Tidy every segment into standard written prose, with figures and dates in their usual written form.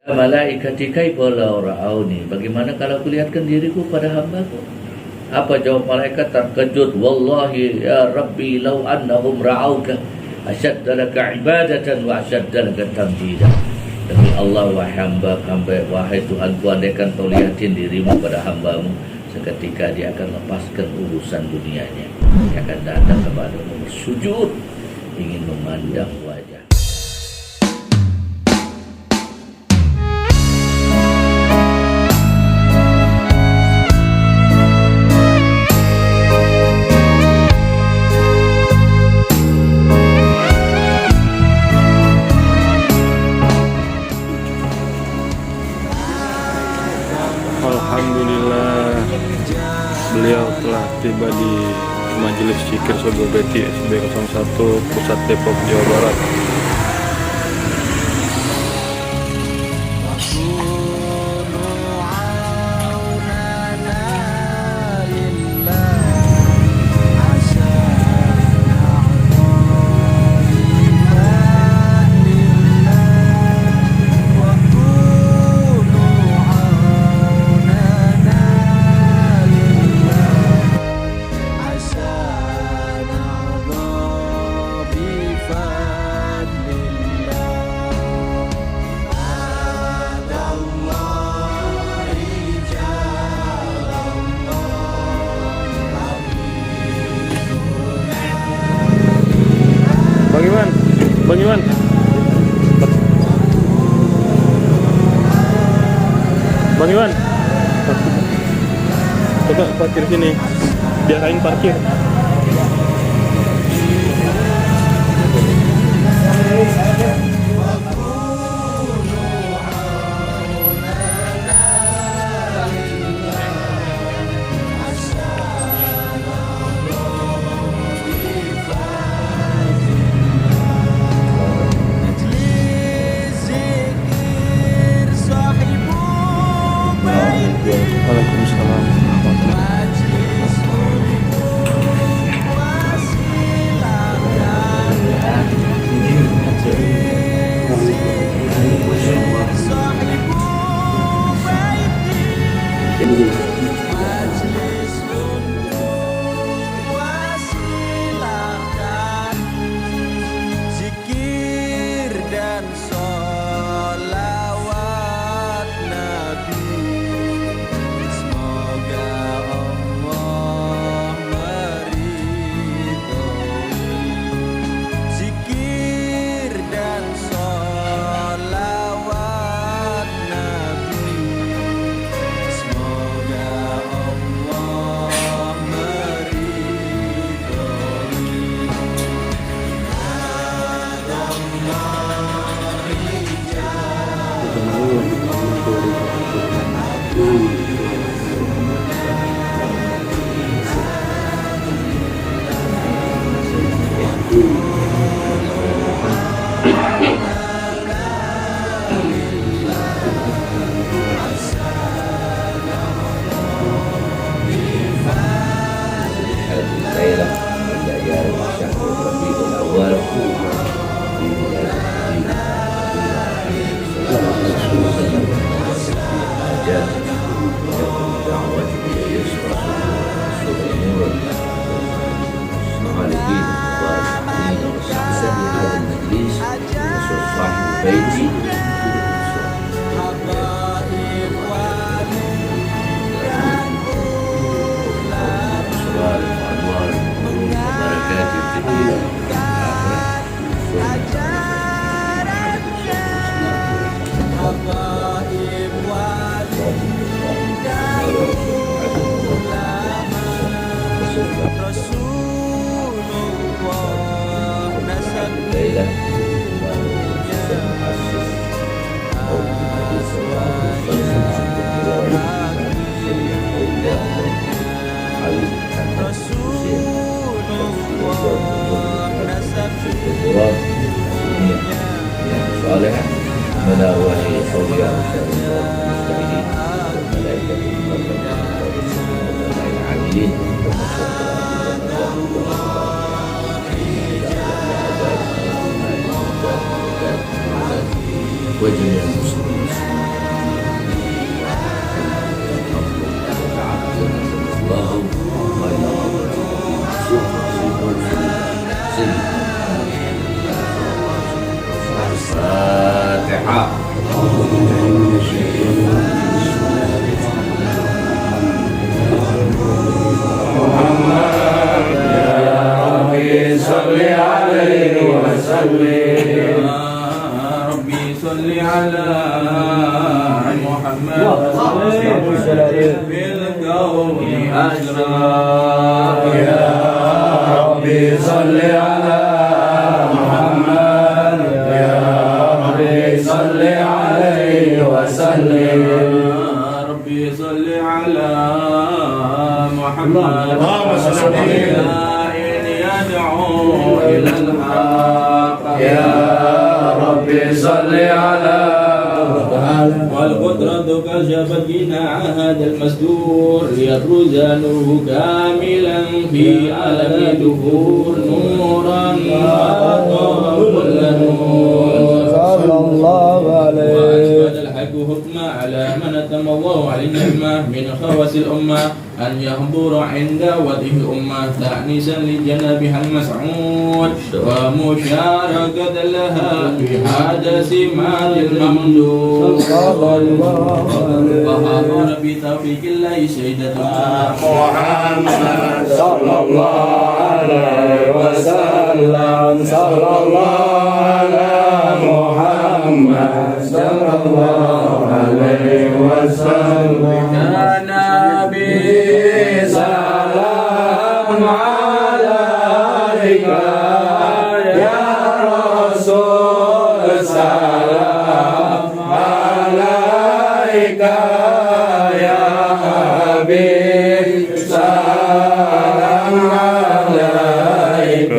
Malaikati kaifa law ra'auni, bagaimana kalau kulihatkan diriku pada hambaku? Apa jawab malaikat terkejut, wallahi ya rabbi law annahum ra'auka asyadda laka ibadatan wa asyadda laka tamjida. Demi Allah wahai hamba, wahai Tuhanku, andaikan kau lihatin dirimu pada hambamu, seketika dia akan lepaskan urusan dunianya. Dia akan datang kepadamu bersujud, ingin memandang wajah. Alhamdulillah, beliau telah tiba di Majelis Zikir Sogo Beti SB 01 Pusat Depok, Jawa Barat. Bang Iwan, Bang Iwan, coba parkir sini, biarain parkir. Waalaikumsalam. Zikir dan sholawat Nabi, semoga Allah meridhoi. Zikir dan sholawat Nabi, semoga Allah meridhoi. Lailah Layal Syahrul Rabiul Awal di bulan Rasulullah Lailah saleh menawahi aulia syarifah mustahidin malaikat amilin wajib muslim صل عليه وسلم ربي صل على محمد في الكون أشرف يا ربي صل على محمد يا ربي صل عليه وسلم ربي صل على محمد اللهم صل عليه يدعو إلى الحق يا ربي صل على والقدرة كشفت بنا هذا المستور ليبرز نوره كاملا في عالم دهور نورا أعطى كل نور صلى الله عليه وأثبت الحق حكما على من أتم الله عليه النعمة من خواص الأمة أن يحضر عند وجه الأمة تأنيسا لجنابها المسعود ومشاركة لها في حدث مال الممدود وحضر بتوفيق الله سيدتنا محمد صلى الله عليه وسلم صلى الله على محمد صلى الله عليه وسلم يا نبي سلام عليك يا رسول سلام عليك يا حبيب سلام عليك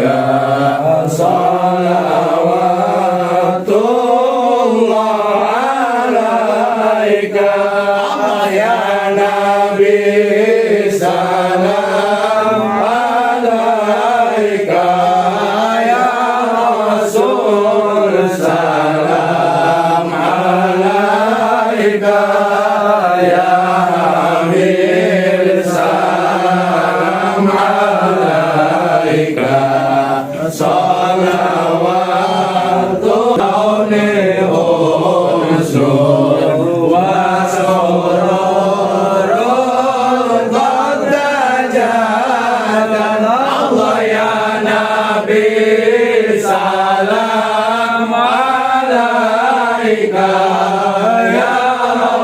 صلوات الله عليك يا نبي سلام عليك يا رسول سلام عليك يا حبيب سلام عليك صلوات أنسر وسرور قد تجلى الله يا نبي سلام عليك يا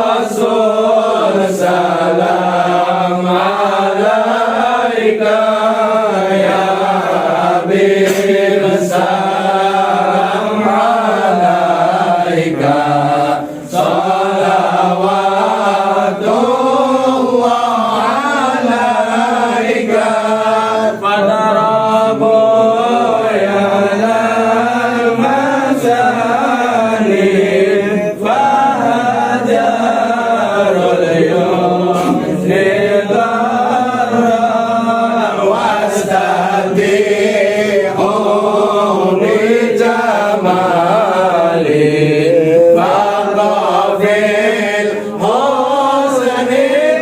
رسول سلام عليك يا حبيب سلام عليك صلوات الله عليك فنربوا يا المساني فهجر اليوم نضر واستبدئوا بجمالي فضى في الحسن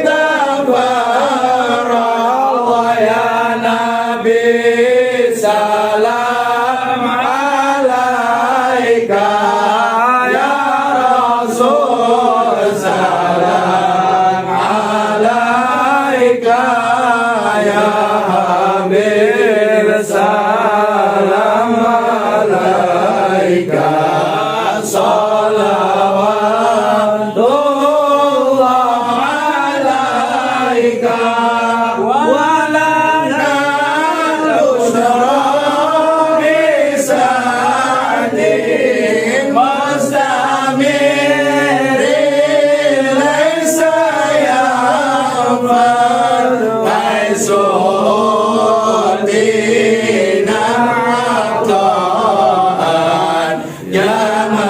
دبر الله يا نبي سلام عليك يا رسول سلام عليك يا حبيب سلام عليك صلوات الله عليك ولنا البشرى بسعد مستمر ليس ينفر حيث دينا عطاء جمع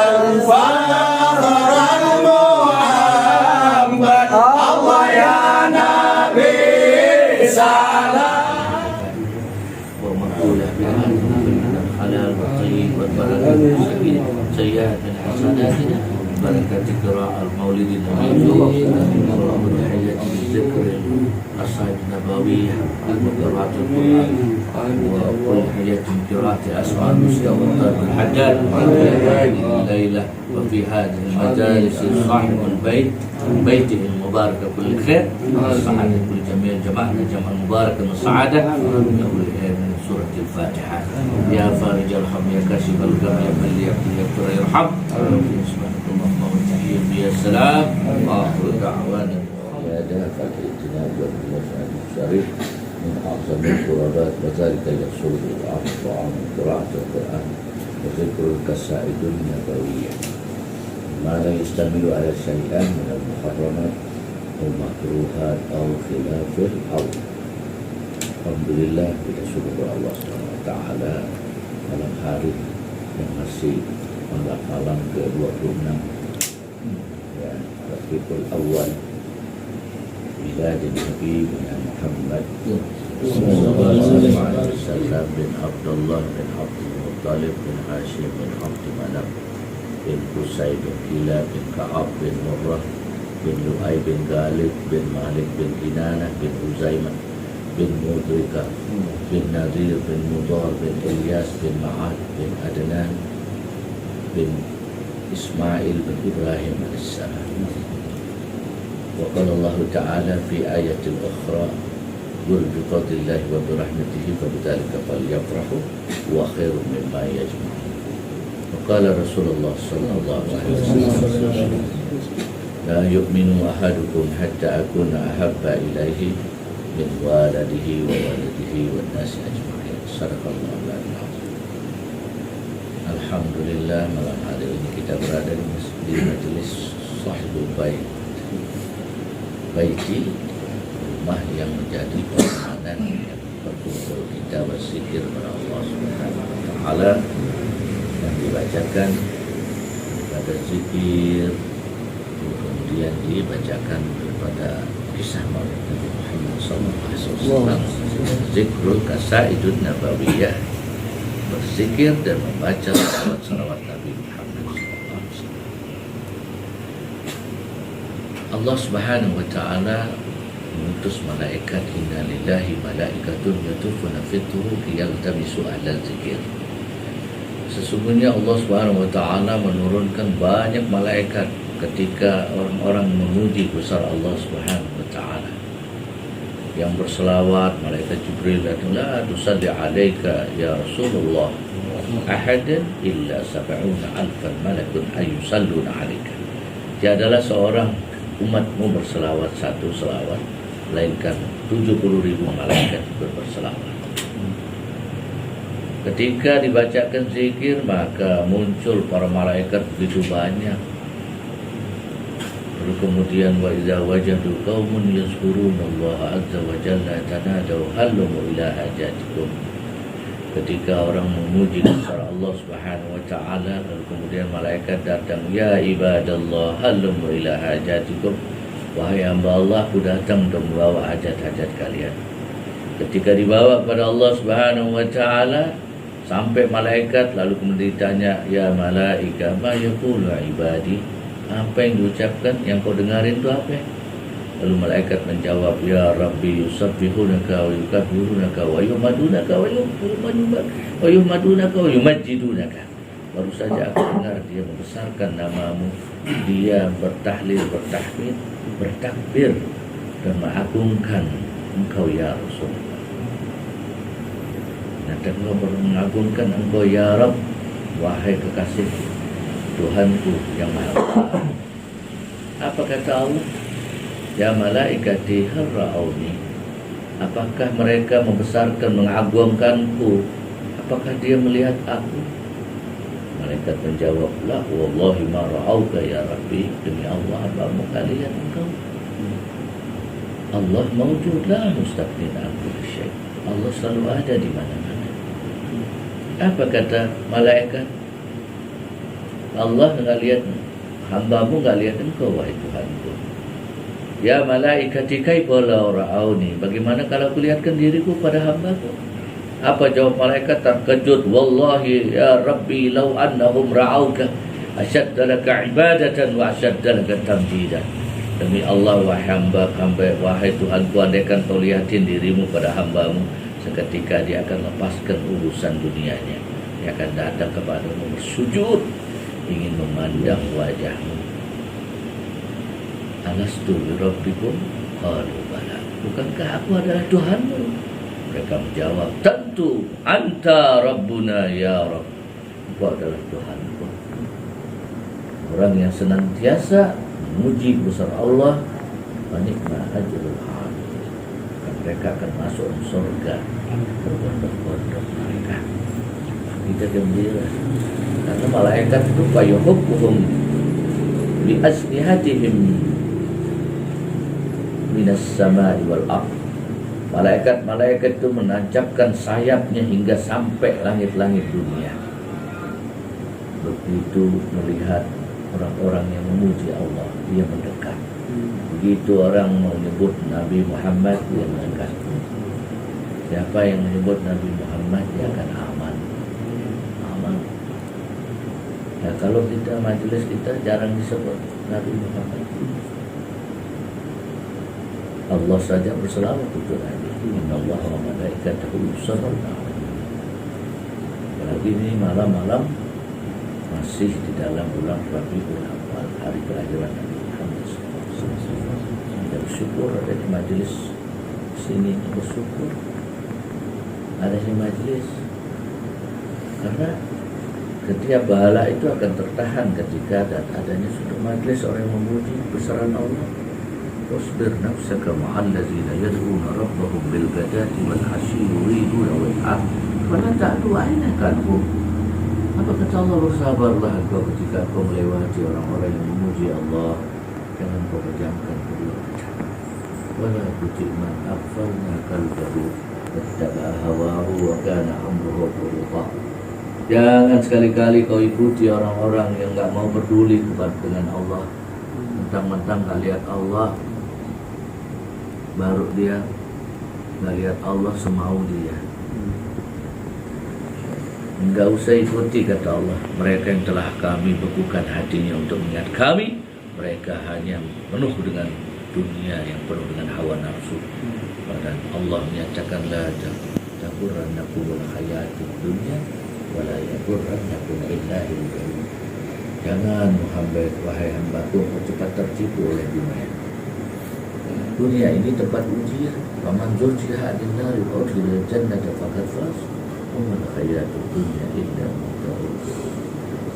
الفخر المحمد الله يا نبي سلام ومقولة بالحلال والطيب والبركة سيئات حسناتنا بركة قراءة المولد النبوي اللهم تحية ذكر القصائد النبوية وقراءة القرآن وكلية قراءة أسماء المسلم وطرب الحداد في هذه الليلة وفي هذه المجالس صاحب البيت بيته المبارك كل خير السعادة كل جميع جماعنا جمع مبارك من السعادة يقول من سورة الفاتحة يا فارج الهم يا كاشف الغم يا من يغفر يرحم سبحانك اللهم وتحية بيا السلام وآخر دعوانا يا دافع الاجتناب والمشهد الشريف من أعظم القربات وذلك يحصل بالعفو وعن قراءة القرآن وذكر القصائد النبوية ما لا يشتمل على شيئا من المحرمات والمكروهات أو خلاف الأرض. Alhamdulillah kita syukur Allah SWT malam hari yang masih malam ke-26 ya, Rabiul Awal miladin Nabi Muhammad sallallahu alaihi wasallam bin Abdullah bin Abdul Muttalib bin Hashim bin Abdul Manaf bin Qusay bin Kilab bin Ka'ab bin Murrah bin Lu'ay bin Ghalib bin Malik bin Kinanah bin Uzaimah bin Mudrika bin Nadir bin Mudar bin Ilyas bin Ma'ad bin Adnan bin Ismail bin Ibrahim alaihissalam. Wa qala Allah Ta'ala fi ayatil ukhra qul bi fadlillahi wa bi rahmatihi fa bidzalika falyafrahu wa khairun mimma yajma'un. Wa qala Rasulullah sallallahu alaihi wasallam la yu'minu ahadukum hatta akuna ahabba ilaihi min waladihi wa waladihi wa nasi ajma'in. Sadaqallahu al-azim. Alhamdulillah malam hari ini kita berada di majelis Sahibul Bait, baiti rumah yang menjadi permanen yang berkumpul kita berzikir kepada Allah Subhanahu wa taala yang dibacakan pada zikir, kemudian dibacakan kepada kisah Maulid Nabi Muhammad SAW, zikrul qasaidun nabawiyah, berzikir dan membaca salawat Nabi Muhammad SAW. Allah Subhanahu wa taala mengutus malaikat, inna lillahi malaikatun yatufuna fit turuqi yaltamisu ahlal zikir. Sesungguhnya Allah Subhanahu wa taala menurunkan banyak malaikat ketika orang-orang memuji besar Allah Subhanahu wa taala, yang berselawat. Malaikat Jibril datang, la tusalli alaika ya Rasulullah ahadan illa sab'una alfan malakun ayusalluna alaika. Tiadalah seorang umatmu berselawat satu selawat melainkan 70.000 malaikat berselawat. Ketika dibacakan zikir maka muncul para malaikat begitu banyak. Lalu kemudian wa idza wajadu qaumun yazkuruna Allah azza wa jalla tanadaw hallumu ila hajatikum. Ketika orang memuji kepada Allah Subhanahu wa taala, lalu kemudian malaikat datang, ya ibadallah hallumu ila hajatikum. Wahai hamba Allah, aku datang untuk membawa hajat-hajat kalian. Ketika dibawa kepada Allah Subhanahu wa taala sampai malaikat, lalu kemudian ditanya, ya malaika ma yaqulu ibadi, apa yang diucapkan, yang kau dengarin itu apa? Lalu malaikat menjawab, ya Rabbi yusabbihunaka wa yukabbirunaka wa yumadunaka wa yumadunaka wa yumajjidunaka. Baru saja aku dengar dia membesarkan namamu, dia bertahlil, bertahmid, bertakbir dan mengagungkan engkau ya Rasulullah. Dan mengagungkan engkau ya Rabb, wahai kekasih Tuhanku yang Maha Esa. Apa kata Allah? Ya malaikati harra'uni. Apakah mereka membesarkan, mengagungkanku? Apakah dia melihat aku? Malaikat menjawab, la wallahi ma ra'auka ya Rabbi. Demi Allah, hambamu kalian engkau. Allah mawjud, la mustaqnin an kulli syai'. Allah selalu ada di mana-mana. Apa kata malaikat? Allah enggak lihat hambamu, enggak lihat engkau wahai Tuhanku. Ya malaikati kaifa la ra'auni. Bagaimana kalau kulihatkan diriku pada hambaku? Apa jawab malaikat terkejut? Wallahi ya Rabbi law annahum ra'auka ashadda laka ibadatan wa ashadda laka tamjidan. Demi Allah, wahai Tuhanku, andaikan kau lihatin dirimu pada hambamu, seketika dia akan lepaskan urusan dunianya. Dia akan datang kepadamu bersujud, ingin memandang wajahmu. Alastu bi rabbikum? Qalu bala. Bukankah aku adalah Tuhanmu? Mereka menjawab, tentu, anta rabbuna ya Rabb. Engkau adalah Tuhanku. Orang yang senantiasa memuji besar Allah, nikmat ajrul hamid. Mereka akan masuk surga berbondong-bondong mereka. Kita gembira karena malaikat itu fayuhibbuhum bi asnihatihim minas samai wal ardh. Malaikat-malaikat itu menancapkan sayapnya hingga sampai langit-langit dunia. Begitu melihat orang-orang yang memuji Allah, dia mendekat. Begitu orang menyebut Nabi Muhammad, dia mendekat. Siapa yang menyebut Nabi Muhammad, dia akan aman. Aman. Ya, kalau kita majelis kita jarang disebut Nabi Muhammad. Allah saja berselawat untuk Nabi. Innallaha wa malaikatahu yusholluna 'alan. Apalagi ini malam-malam masih di dalam bulan Rabiul Awal, hari kelahiran Nabi Muhammad SAW. Kita bersyukur ada di majelis sini, bersyukur ada di majelis, karena setiap pahala itu akan tertahan ketika dan adanya suatu majelis orang yang memuji besaran Allah. Wasbir nafsaka ma'al ladzina yad'una rabbahum bil ghadati wal 'ashyi yuriduna wajhah wa la ta'du 'ainaka anhum. Apa kata Allah, bersabarlah engkau ketika kau melewati orang-orang yang memuji Allah, jangan kau pejamkan kedua mata. Wala tuti' man aghfalna qalbahu wattaba'a hawahu wa kana amruhu furutha. Jangan sekali-kali kau ikuti orang-orang yang enggak mau peduli dengan Allah. Mentang-mentang enggak lihat Allah, baru dia enggak lihat Allah semau dia. Enggak usah ikuti, kata Allah, mereka yang telah kami bekukan hatinya untuk mengingat kami. Mereka hanya penuh dengan dunia yang penuh dengan hawa nafsu. Dan Allah menyatakan, la taghurrannakumul hayatid dunya wa la yaghurrannakum billahi al-ghurur. Jangan Muhammad, wahai hambaku, cepat tertipu oleh dunia. Dunia ini tempat ujian. Faman zurjiha 'anil nari wa udkhilal jannata faqad faz. Wa mal hayatud dunya illa mata'ul.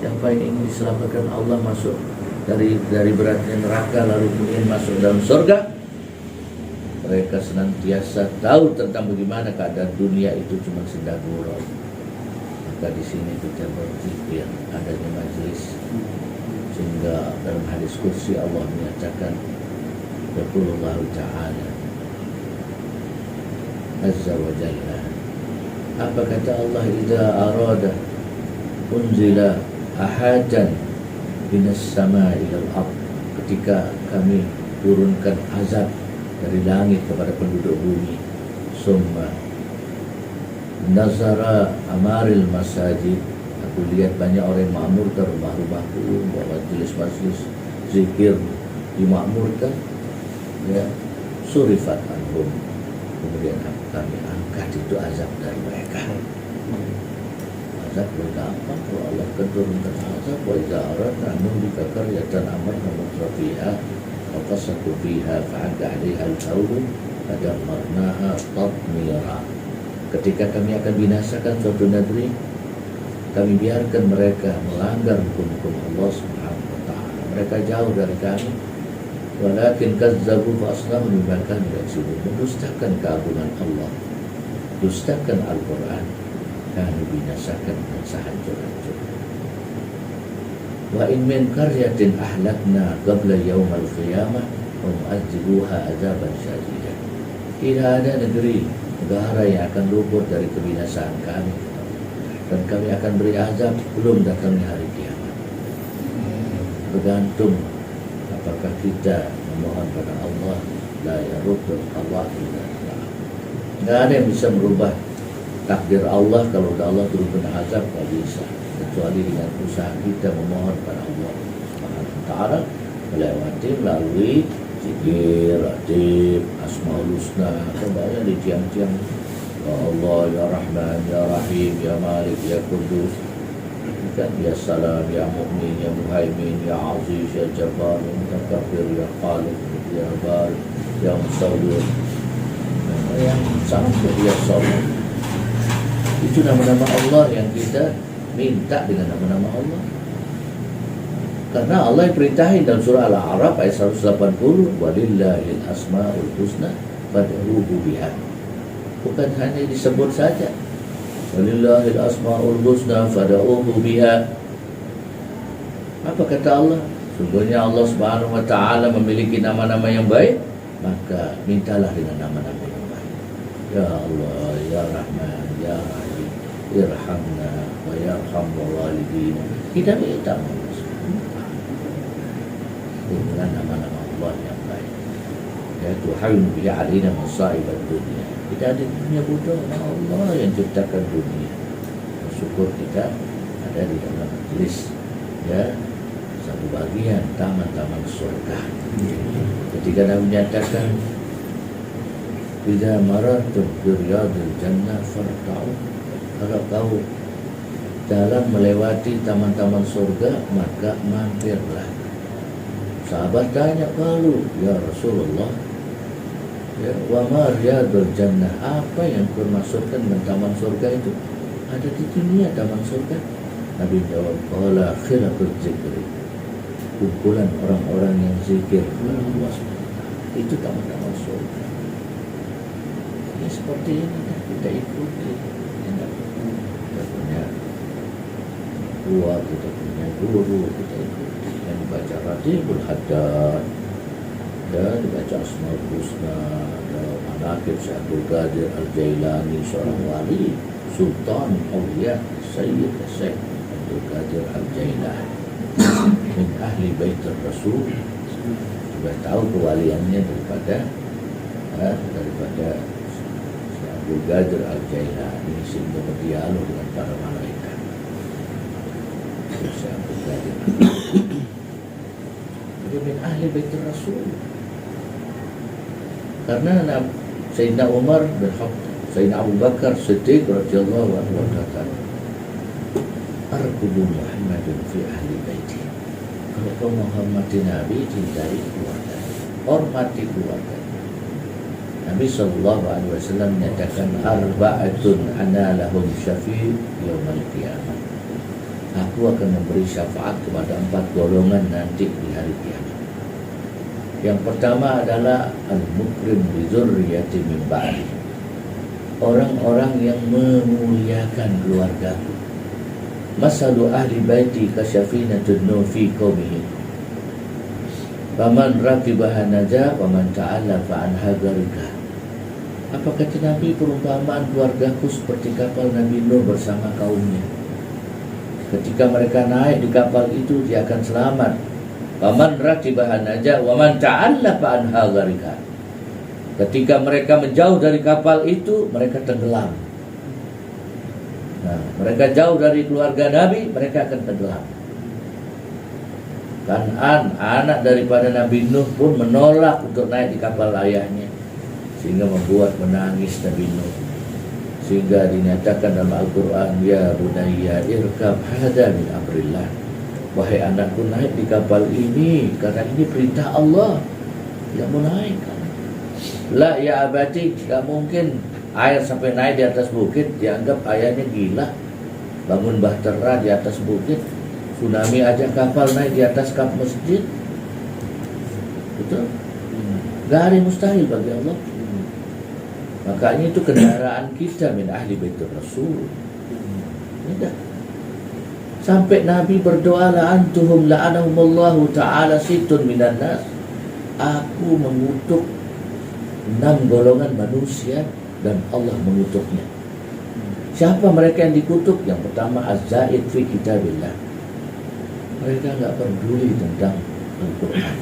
Siapa yang ingin diselamatkan Allah masuk dari beratnya neraka lalu kemudian masuk dalam surga, mereka senantiasa tahu tentang bagaimana keadaan dunia itu cuma senda gurau. Maka di sini kita berzikir, adanya majelis, sehingga dalam hadis kursi Allah menyatakan, yaqulullah ta'ala azza wa jalla, apa kata Allah, idza arada unzila ahadan minas sama ilal ard, ketika kami turunkan azab dari langit kepada penduduk bumi, summa nazara amaril masajid, aku lihat banyak orang yang makmurkan rumah-rumahku, majelis-majelis zikir dimakmurkan, ya, surifat anhum, kemudian kami angkat itu azab dari mereka. Azab berapa? Kalau Allah turunkan azab, wa idza aradna nuhlika qaryatan amarna mutrafiha wa qasatu fiha fa'adda 'alaiha al-qawlu fadammarnaha tadmira. Ketika kami akan binasakan suatu negeri, kami biarkan mereka melanggar hukum-hukum Allah Subhanahu wa taala. Mereka jauh dari kami. Walakin kazzabu fa asnamu bima kanu yaksibun, mendustakan keagungan Allah, dustakan Al-Quran, kami binasakan dan sehancur-hancur. Wa in min qaryatin ahlakna qabla yaumal qiyamah wa mu'adzibuha azaban syadidan. Tidak ada negara yang akan luput dari kebinasaan kami, dan kami akan beri azab belum datangnya hari kiamat. Bergantung apakah kita memohon pada Allah, la yaruddul qada illa Allah. Tidak ada yang bisa merubah takdir Allah. Kalau Allah turunkan azab, tidak bisa, kecuali dengan usaha kita memohon pada Allah Subhanahu wa taala melalui Zikir, Latif, Asmaul Husna, banyak di tiang-tiang. Ya Allah, Ya Rahman, Ya Rahim, Ya Malik, Ya Kudus, kan Ya Salam, Ya Mu'min, Ya Muhaimin, Ya Aziz, Ya Jabbar, Ya Mutakabbir, Ya Khaliq, Ya Bar, Ya Musawwir, yang sampai Ya Salam. Itu nama-nama Allah yang kita minta dengan nama-nama Allah. Karena Allah yang perintahin dalam surah Al-A'raf ayat 180, walillahil asma'ul husna fad'uhu biha. Bukan hanya disebut saja, walillahil asma'ul husna fad'uhu biha. Apa kata Allah? Sungguhnya Allah Subhanahu wa taala memiliki nama-nama yang baik, maka mintalah dengan nama-nama yang baik. Ya Allah, Ya Rahman, Ya Rahim, irhamna wa yarhamul walidina. Kita minta dengan nama-nama Allah yang baik, yaitu Hayyun bihi alaina masaib dunia. Kita ada dunia bodoh, Allah yang ciptakan dunia. Syukur kita ada di dalam majlis, ya, satu bagian taman-taman surga. Ketika Nabi menyatakan, "Idza marartum bi riyadil jannah farta'u." Kalau kau jalan melewati taman-taman surga, maka mampirlah. Sahabat tanya, "Qalu ya Rasulullah, ya, wa ma riyadul jannah?" Apa yang dimaksudkan dengan taman surga itu? Ada di dunia taman surga. Nabi jawab, "Qala khilaful zikri." Kumpulan orang-orang yang zikir kepada Allah SWT. Itu taman-taman surga. Ini seperti ini kita ikuti. Kita punya tua, kita punya guru, kita ikuti. Yang baca Ratibul Haddad, dan dibaca Asmaul Husna, ada Manaqib Syekh Abdul Qadir Al-Jailani, seorang wali, Sultan Auliya, Sayyid Syekh Abdul Qadir Al-Jailani, min ahli bait Rasul. Sudah tahu kewaliannya daripada Syekh Abdul Qadir Al-Jailani, sehingga berdialog dengan para malaikat. Syekh Abdul Qadir min ahli bait Rasul. Karena Sayyidina Umar bin Khattab, Sayyidina Abu Bakar Siddiq radhiyallahu anhu berkata, "Arkubu Muhammadin fi ahli baiti." Kalau kau menghormati Nabi, cintai keluarga, hormati keluarga. Nabi SAW menyatakan, "Arba'atun ana lahum syafi' yaumil qiyamah." Aku akan memberi syafaat kepada 4 golongan nanti di hari kiamat. Yang pertama adalah al-mukrim bi dzurriyyati min ba'di. Orang-orang yang memuliakan keluargaku. Masalu ahli baiti kasyafinatun fi qaumihi. Faman raqibaha naja wa man ta'allafa anha gharika. Apa kata Nabi? Perumpamaan keluargaku seperti kapal Nabi Nuh bersama kaumnya. Ketika mereka naik di kapal itu, dia akan selamat. Waman raqibaha naja wa man ta'allafa anha gharika. Ketika mereka menjauh dari kapal itu, mereka tenggelam. Nah, mereka jauh dari keluarga Nabi, mereka akan tenggelam. Kan'an, anak daripada Nabi Nuh pun menolak untuk naik di kapal ayahnya, sehingga membuat menangis Nabi Nuh. Sehingga dinyatakan dalam Al-Quran, "Ya bunayya irkab hada min amrillah." Wahai anakku, naik di kapal ini karena ini perintah Allah. Tidak mau naik. La ya abati, tidak mungkin air sampai naik di atas bukit. Dianggap ayahnya gila. Bangun bahtera di atas bukit. Tsunami aja kapal naik di atas kap masjid. Betul? Gak ada yang mustahil bagi Allah. Makanya itu kendaraan kita min ahli bait Rasul. Tidak. Sampai Nabi berdoa, la antuhum la'anahumullahu ta'ala situn minan nas. Aku mengutuk 6 golongan manusia dan Allah mengutuknya. Siapa mereka yang dikutuk? Yang pertama, az-zaid fi kitabillah. Mereka enggak peduli tentang Al-Quran.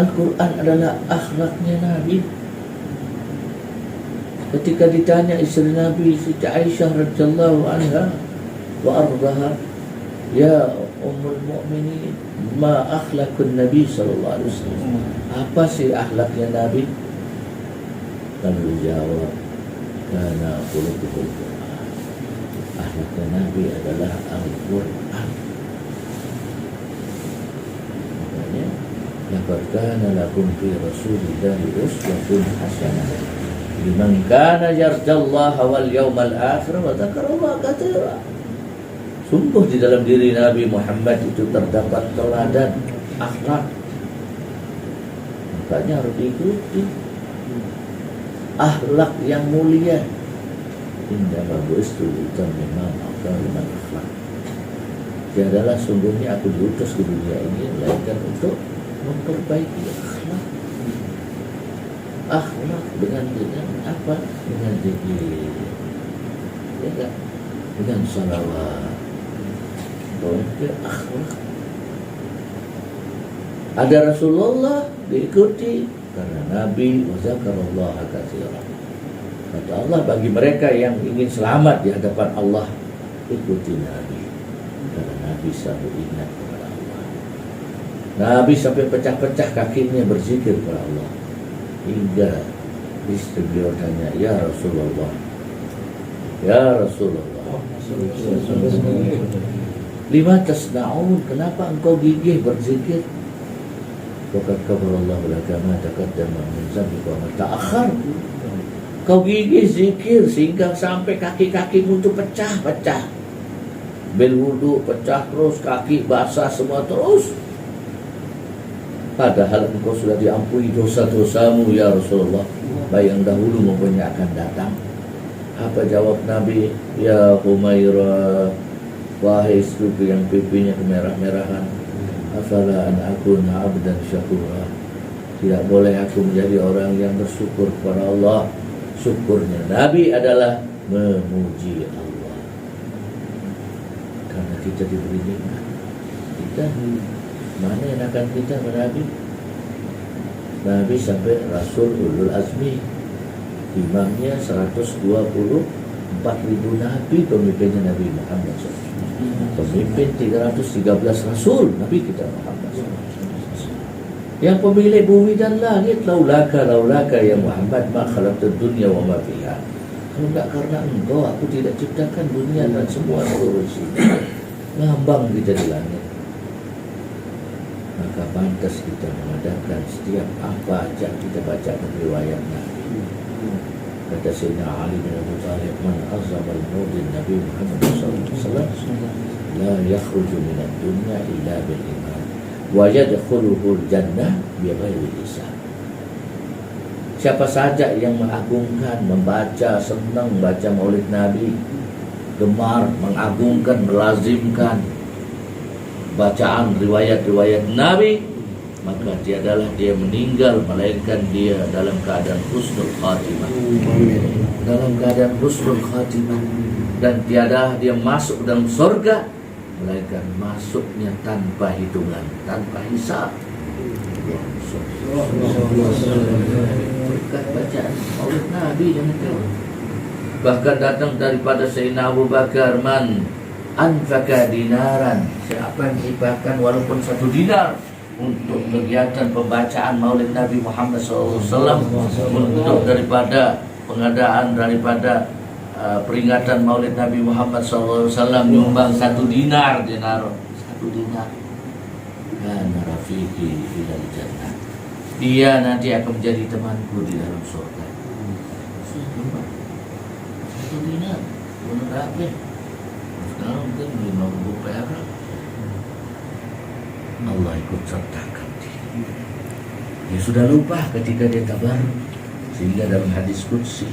Al-Quran adalah akhlaknya Nabi. Ketika ditanya istri Nabi Siti Aisyah radhiyallahu anha wa ardaha, "Ya Ummul Mukminin, ma akhlaqun Nabi sallallahu alaihi wasallam. Apa sih akhlaknya Nabi? Lalu jawab, karena khuluquhul Quran. Akhlaknya Nabi adalah Al-Quran. Makanya, laqad kana lakum fi Rasulillahi uswatun hasanah liman kana yarjallaha wal yawmal akhir wa dzakarallaha katsiran. Sungguh di dalam diri Nabi Muhammad itu terdapat teladan akhlak. Makanya harus diikuti. Akhlak yang mulia. Inna bu'istu liutammima makarimul akhlak. Tiadalah sungguhnya aku diutus ke dunia ini melainkan untuk memperbaiki akhlak. Akhlak dengan apa? Dengan zikir. Ya kan? Dengan salawat. Akhlak. Ada Rasulullah diikuti karena Nabi wa dzakarallaha katsiran. Kata Allah, bagi mereka yang ingin selamat di hadapan Allah, ikuti Nabi karena Nabi selalu ingat kepada Allah. Nabi sampai pecah-pecah kakinya berzikir kepada Allah hingga istri beliau tanya, ya Rasulullah, ya Rasulullah, lima tasna'un, kenapa engkau gigih berzikir? Waqad kabarallahu laka ma taqaddama min dzambika wa ma ta'akhkhar. Kau gigih zikir sehingga sampai kaki-kakimu itu pecah-pecah. Bil wudu pecah terus, kaki basah semua terus. Padahal engkau sudah diampuni dosa-dosamu ya Rasulullah, baik yang dahulu maupun yang akan datang. Apa jawab Nabi? Ya Humairah, wahai istriku yang pipinya kemerah-merahan, afala an akuna abdan syakura. Tidak boleh aku menjadi orang yang bersyukur kepada Allah. Syukurnya Nabi adalah memuji Allah. Karena kita diberi nikmat. Kita mana yang akan kita menabi? Nabi sampai Rasul Ulul Azmi, imamnya 124.000 Nabi, pemimpinnya Nabi Muhammad SAW. Pemimpin 313 Rasul Nabi kita Muhammad SAW. Yang pemilik bumi dan langit, laulaka ya Muhammad ma khalaqtud dunya wa ma fiha. Kalau enggak karena engkau, aku tidak ciptakan dunia dan semua seluruh isinya. Ngambang kita di langit. Maka pantas kita mengadakan setiap apa aja kita baca riwayat Nabi. Kata Sayyidina Ali bin Abi Thalib, man azama al-maudin Nabi Muhammad SAW la yakhruju minad dunya illa bil iman wa yadkhuluhul jannah bighairi hisab. Siapa saja yang mengagungkan, membaca, senang baca maulid Nabi, gemar, mengagungkan, melazimkan bacaan riwayat-riwayat Nabi, maka dia meninggal melainkan dia dalam keadaan husnul khatimah. Dalam keadaan husnul khatimah, dan tiada dia masuk dalam surga melainkan masuknya tanpa hitungan, tanpa hisab. Berkat bacaan maulid Nabi jangan tahu. Bahkan datang daripada Sayyidina Abu Bakar, man anfaka dinaran, siapa yang menghibahkan walaupun 1 dinar untuk kegiatan pembacaan maulid Nabi Muhammad SAW, untuk daripada pengadaan daripada peringatan maulid Nabi Muhammad SAW, nyumbang 1 dinar, 1 dinar, kana rafiqi ilal jannah, dia nanti akan menjadi temanku di dalam surga. 1 dinar, benar apa? Sekarang mungkin 50 perak. Allah ikut sertakan dia. Dia sudah lupa ketika dia tabarruk. Sehingga dalam hadis qudsi,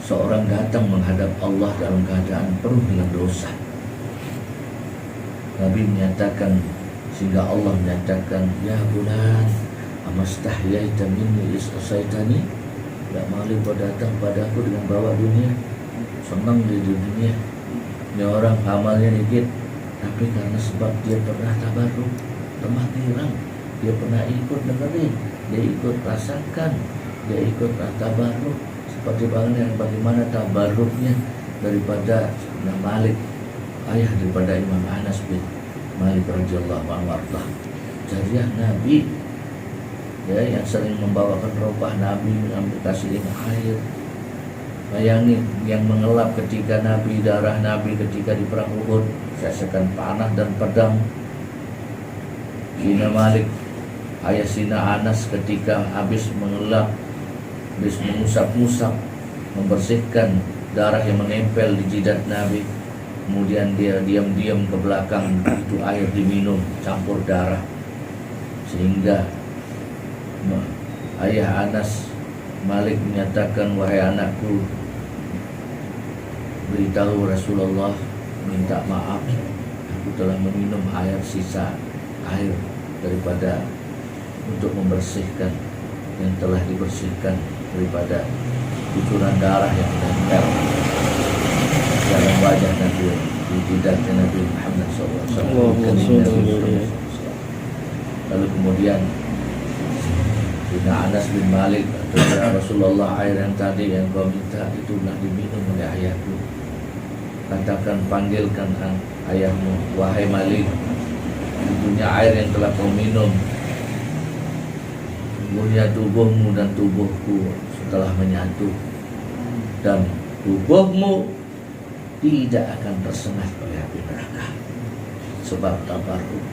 seorang datang menghadap Allah dalam keadaan penuh dengan dosa. Nabi menyatakan, sehingga Allah menyatakan, ya bulan, amastahyaita minni istasaitani. Tidak malu kau datang padaku dengan bawa dunia, senang di dunia. Ini orang amalnya dikit, tapi karena sebab dia pernah tabarruk, tematiran, dia pernah ikut dengerin, dia ikut rasakan, dia ikut tabarruk, seperti bagaimana tabarruknya daripada Imam Malik, ayah daripada Imam Anas bin Malik radhiyallahu anhu, jariah Nabi, ya, yang sering membawakan robah Nabi, mengambil kasih air. Bayangin yang mengelap ketika Nabi, darah Nabi ketika di perang Uhud, saksikan panah dan pedang. Sina Malik, ayah Sina Anas ketika habis mengelap, habis mengusap-usap, membersihkan darah yang menempel di jidat Nabi, kemudian dia diam-diam ke belakang, itu air diminum campur darah, sehingga ayah Anas Malik menyatakan, wahai anakku, beritahu Rasulullah, minta maaf, aku telah meminum air sisa air daripada untuk membersihkan yang telah dibersihkan daripada kucuran darah yang menempel dalam wajah Nabi, di jidatnya Nabi Muhammad SAW. Lalu kemudian Sina Anas bin Malik, ya Rasulullah, air yang tadi yang kau minta itulah diminum oleh ayahku. Katakan, panggilkan ayahmu, wahai Malik, punya air yang telah kau minum, sungguhnya tubuhmu dan tubuhku setelah menyatu, dan tubuhmu tidak akan tersengat oleh api neraka. Sebab tabarruk,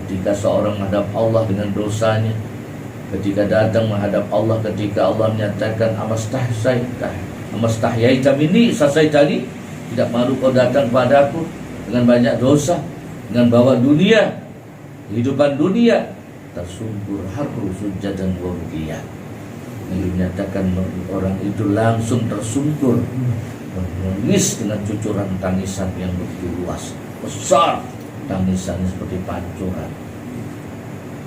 ketika seorang menghadap Allah dengan dosanya, ketika datang menghadap Allah, ketika Allah menyatakan amastahyaita minni sasaitani, tidak malu kau datang padaku dengan banyak dosa, dengan bawa dunia, kehidupan dunia, tersungkur haru sujadan wa rukiyah. Nabi menyatakan orang itu langsung tersungkur, menangis dengan cucuran tangisan yang begitu luas, besar, tangisannya seperti pancuran.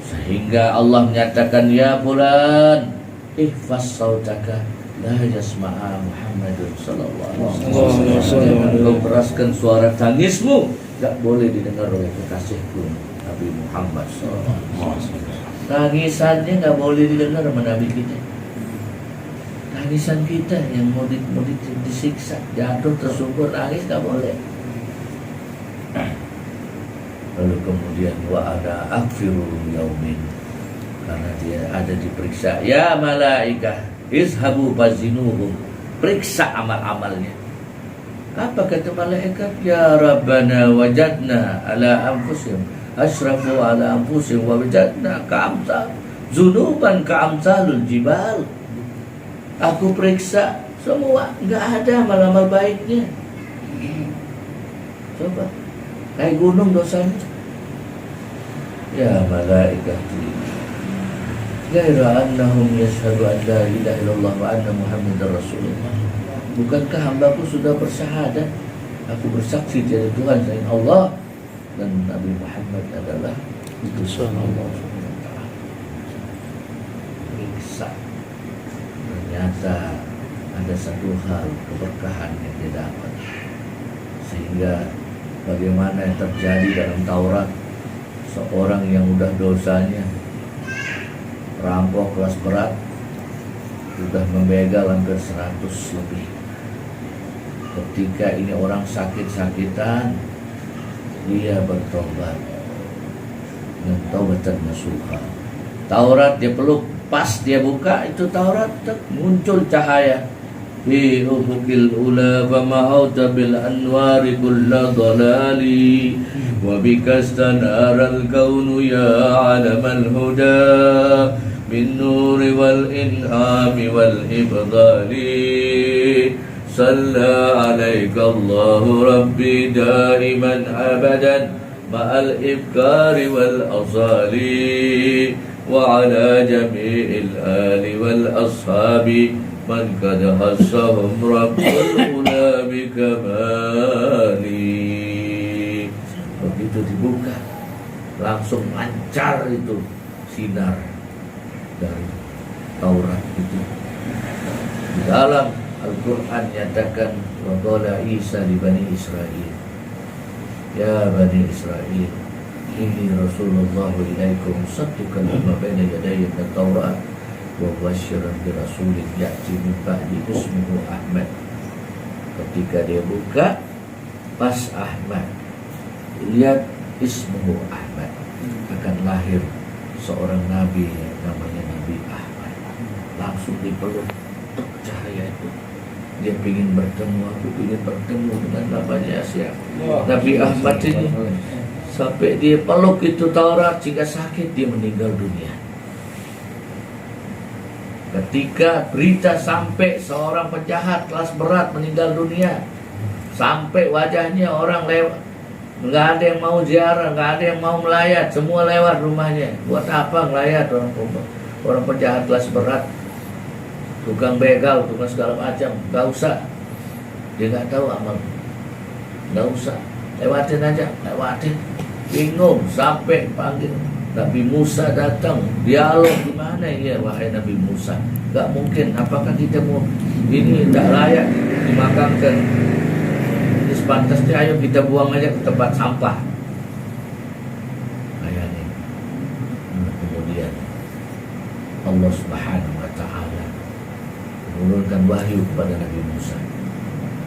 Sehingga Allah menyatakan, ya fulan, ihfaz sautaka la yasma'a Muhammadun sallallahu alaihi wasallam. Kau keraskan suara tangismu, tak boleh didengar oleh kekasihku Nabi Muhammad SAW. Tangisannya nggak boleh didengar sama Nabi kita. Tangisan kita yang mau disiksa, jatuh tersungkur nangis nggak boleh. Lalu kemudian wa ada akhirul yaumin, karena dia ada diperiksa. Ya malaikah, izhabu fazinuhum, periksa amal-amalnya. Apa kata malaikat? Ya Rabbana wajadna ala anfusihim asrafu ala anfusihim wa wajadna ka'amsal zunuban ka'amsalul jibal. Aku periksa semua, nggak ada amal-amal baiknya. Coba, kayak gunung dosanya. Ya malaikati, ghaira annahum yashhadu an la ilaha illallah wa anna Muhammadar Rasulullah. Bukankah hambaku sudah bersyahadat, aku bersaksi tiada Tuhan selain Allah dan Nabi Muhammad adalah utusan Allah SWT. Periksa, ternyata ada satu hal keberkahan yang dia dapat, sehingga bagaimana yang terjadi dalam Taurat, seorang yang udah dosanya perampok kelas berat, sudah membegal hampir 100 lebih. Ketika ini orang sakit-sakitan, dia bertobat dengan taubatan nasuha. Taurat dia peluk, pas dia buka itu Taurat, muncul cahaya. Fi ufukil ula famahauta bil anwari kulla dhalali wa bika stanara al-kaunu ya alamal huda min nuri wal in'ami wal ibdali. Salla alaika Allahu Rabbi daiman abadan ma'al ibkari wal asali wa ala jami'il ali wal ashabi man kad hassahum Rabbul ula bikamali. Begitu dibuka, langsung lancar itu sinar dari Taurat itu. Di dalam Al-Quran nyatakan, wa qala Isa li Bani Israel, ya Bani Israel, inni Rasulullah ilaikum musaddiqan lima baina yadayya min at-Taurat wa mubasysyiran bi rasulin ya'ti min ba'di ismuhu Ahmad. Ketika dia buka, pas Ahmad, lihat ismuhu Ahmad, akan lahir seorang nabi yang namanya Nabi Ahmad. Langsung dipeluk cahaya itu. Dia ingin bertemu, aku ingin bertemu dengan namanya siapa? Nabi Ahmad ini. Sampai dia peluk itu Taurat, jika sakit dia meninggal dunia. Ketika berita sampai seorang penjahat kelas berat meninggal dunia, sampai wajahnya orang lewat, nggak ada yang mau ziarah, nggak ada yang mau melayat, semua lewat rumahnya. Buat apa melayat orang penjahat kelas berat, tukang begal, tukang segala macam, nggak usah. Dia nggak tahu amal, nggak usah, lewatin aja, lewatin. Bingung sampai panggil Nabi Musa datang, dialog gimana ya wahai Nabi Musa? Gak mungkin, apakah kita mau ini tidak layak dimakamkan? Ini sepantasnya ayo kita buang aja ke tempat sampah. Bayangin. Kemudian Allah Subhanahu wa Ta'ala menurunkan wahyu kepada Nabi Musa.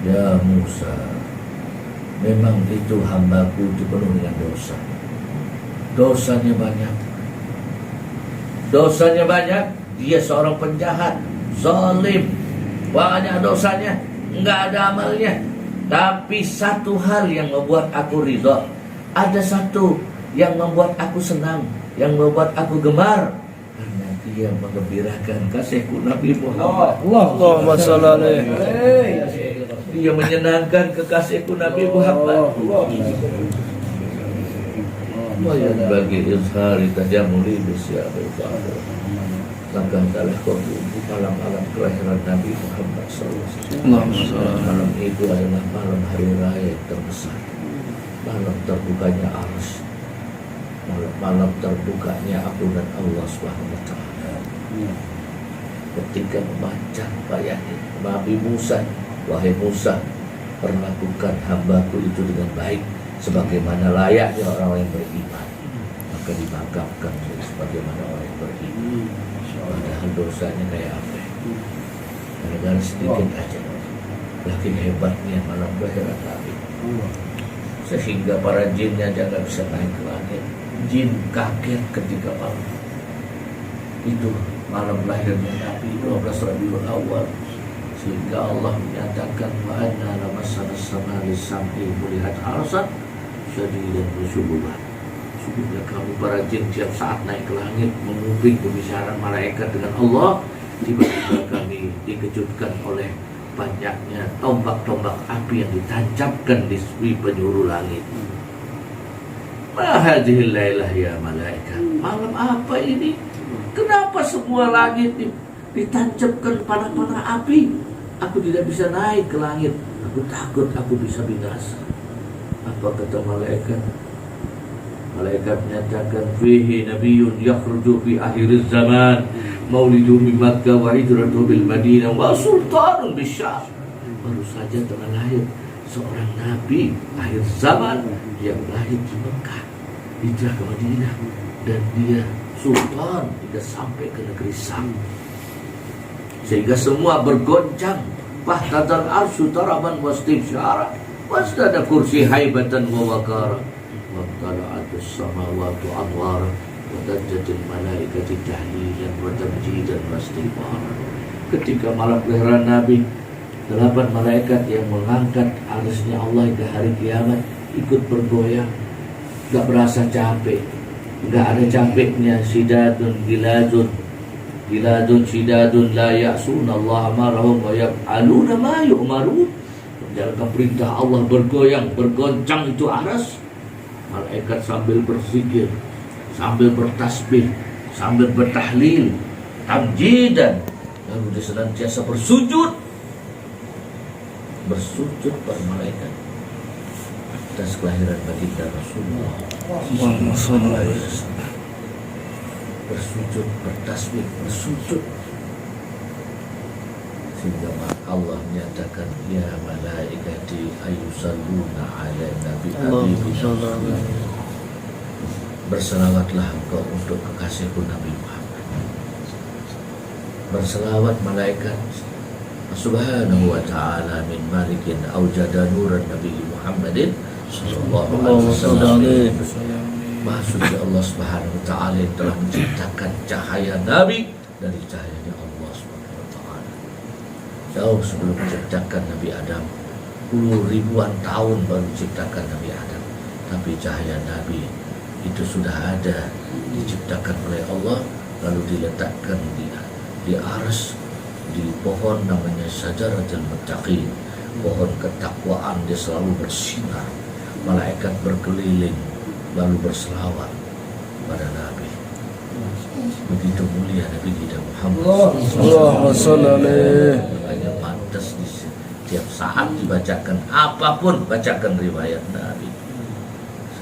Ya Musa, memang itu hambaku itu penuh dengan dosa. Dosanya banyak. Dia seorang penjahat, zalim, banyak dosanya, enggak ada amalnya. Tapi satu hal yang membuat aku ridha, ada satu yang membuat aku senang, yang membuat aku gemar, karena dia menggembirakan kasihku Nabi Muhammad. Allahumma shalli alaihi. Dia menyenangkan kekasihku Nabi Muhammad. Yang bagi izhari tajamuli bisyabil fa'ala. Maka adalah malam-malam kelahiran Nabi Muhammad SAW. Malam itu adalah malam hari raya yang terbesar, malam terbukanya arsy, malam terbukanya ampunan Allah SWT. Ketika membaca bayangin Nabi Musa, wahai Musa, perlakukan hambaku itu dengan baik sebagaimana layaknya orang yang beriman, maka dimakamkan sebagaimana orang yang beriman. Padahal dosanya kayak apa? Kadang-kadang sedikit aja, lakin hebatnya malam kelahiran Nabi, sehingga para jinnya jangan bisa naik ke langit. Jin kaget ketika malam itu, malam lahirnya Nabi 12 Rabiul Awal, sehingga Allah menyatakan wa anna lamassana as-sama lis-sam'i mulihat arsat syadidan bersyubuhan. Sungguhnya kamu para jin tiap saat naik ke langit menguping pembicaraan malaikat dengan Allah, tiba-tiba kami dikejutkan oleh banyaknya tombak-tombak api yang ditancapkan di penjuru langit. Ma hadhil lailah ya malaikat, malam apa ini? Kenapa semua langit ditancapkan panah-panah api? Aku tidak bisa naik ke langit, aku takut aku bisa binasa. Apa kata malaikat? Malaikat menyatakan fihi nabiyyun yakhruju fi akhiriz zaman maulidu bi Makkah wa hijratu bil Madinah wa sultanun bisyam. Baru saja telah lahir seorang nabi akhir zaman yang lahir di Mekah, hijrah ke Madinah, dan dia sultan tidak sampai ke negeri Syam. Sehingga semua bergoncang. Fahtadal arsyu taraban wastibsyara wastada kursi haibatan wa wakara wattala'atus samawatu anwara wadajjatil malaikati tahlilan wa tamjidan wastighfara. Ketika malam kelahiran Nabi, 8 malaikat yang mengangkat arsy-Nya Allah hingga hari kiamat ikut bergoyang, gak berasa capek, gak ada capeknya. Sidadun giladun sidadun la ya'suna Allah amarahum wa yaf'aluna ma yu'marun. Menjalankan perintah Allah, bergoyang, bergoncang itu aras. Malaikat sambil berzikir, sambil bertasbih, sambil bertahlil, tamjidan, lalu dia senantiasa bersujud para malaikat atas kelahiran baginda Rasulullah. Bersujud, bertasbih, bersujud, sehingga Allah menyatakan ya malaikati ayyusalluna ala nabi berselawatlah engkau untuk kekasihku Nabi Muhammad. Berselawat malaikat subhanahu wa ta'ala min malikin awjada nuran Nabi Muhammadin sallallahu alaihi Allahumma sholli wasallam. Maha suci Allah Subhanahu wa taala yang telah menciptakan cahaya Nabi dari cahayanya Allah Subhanahu wa taala. Jauh sebelum menciptakan Nabi Adam, puluh ribuan tahun baru menciptakan Nabi Adam. Tapi cahaya Nabi itu sudah ada, diciptakan oleh Allah, lalu diletakkan di arsy, di pohon namanya Syajaratul Muttaqin, pohon ketakwaan. Dia selalu bersinar, malaikat berkeliling lalu berselawat pada Nabi. Begitu mulia Nabi kita Muhammad. Allahumma sholli alaihi. Makanya pantas di setiap saat dibacakan apapun, bacakan riwayat Nabi.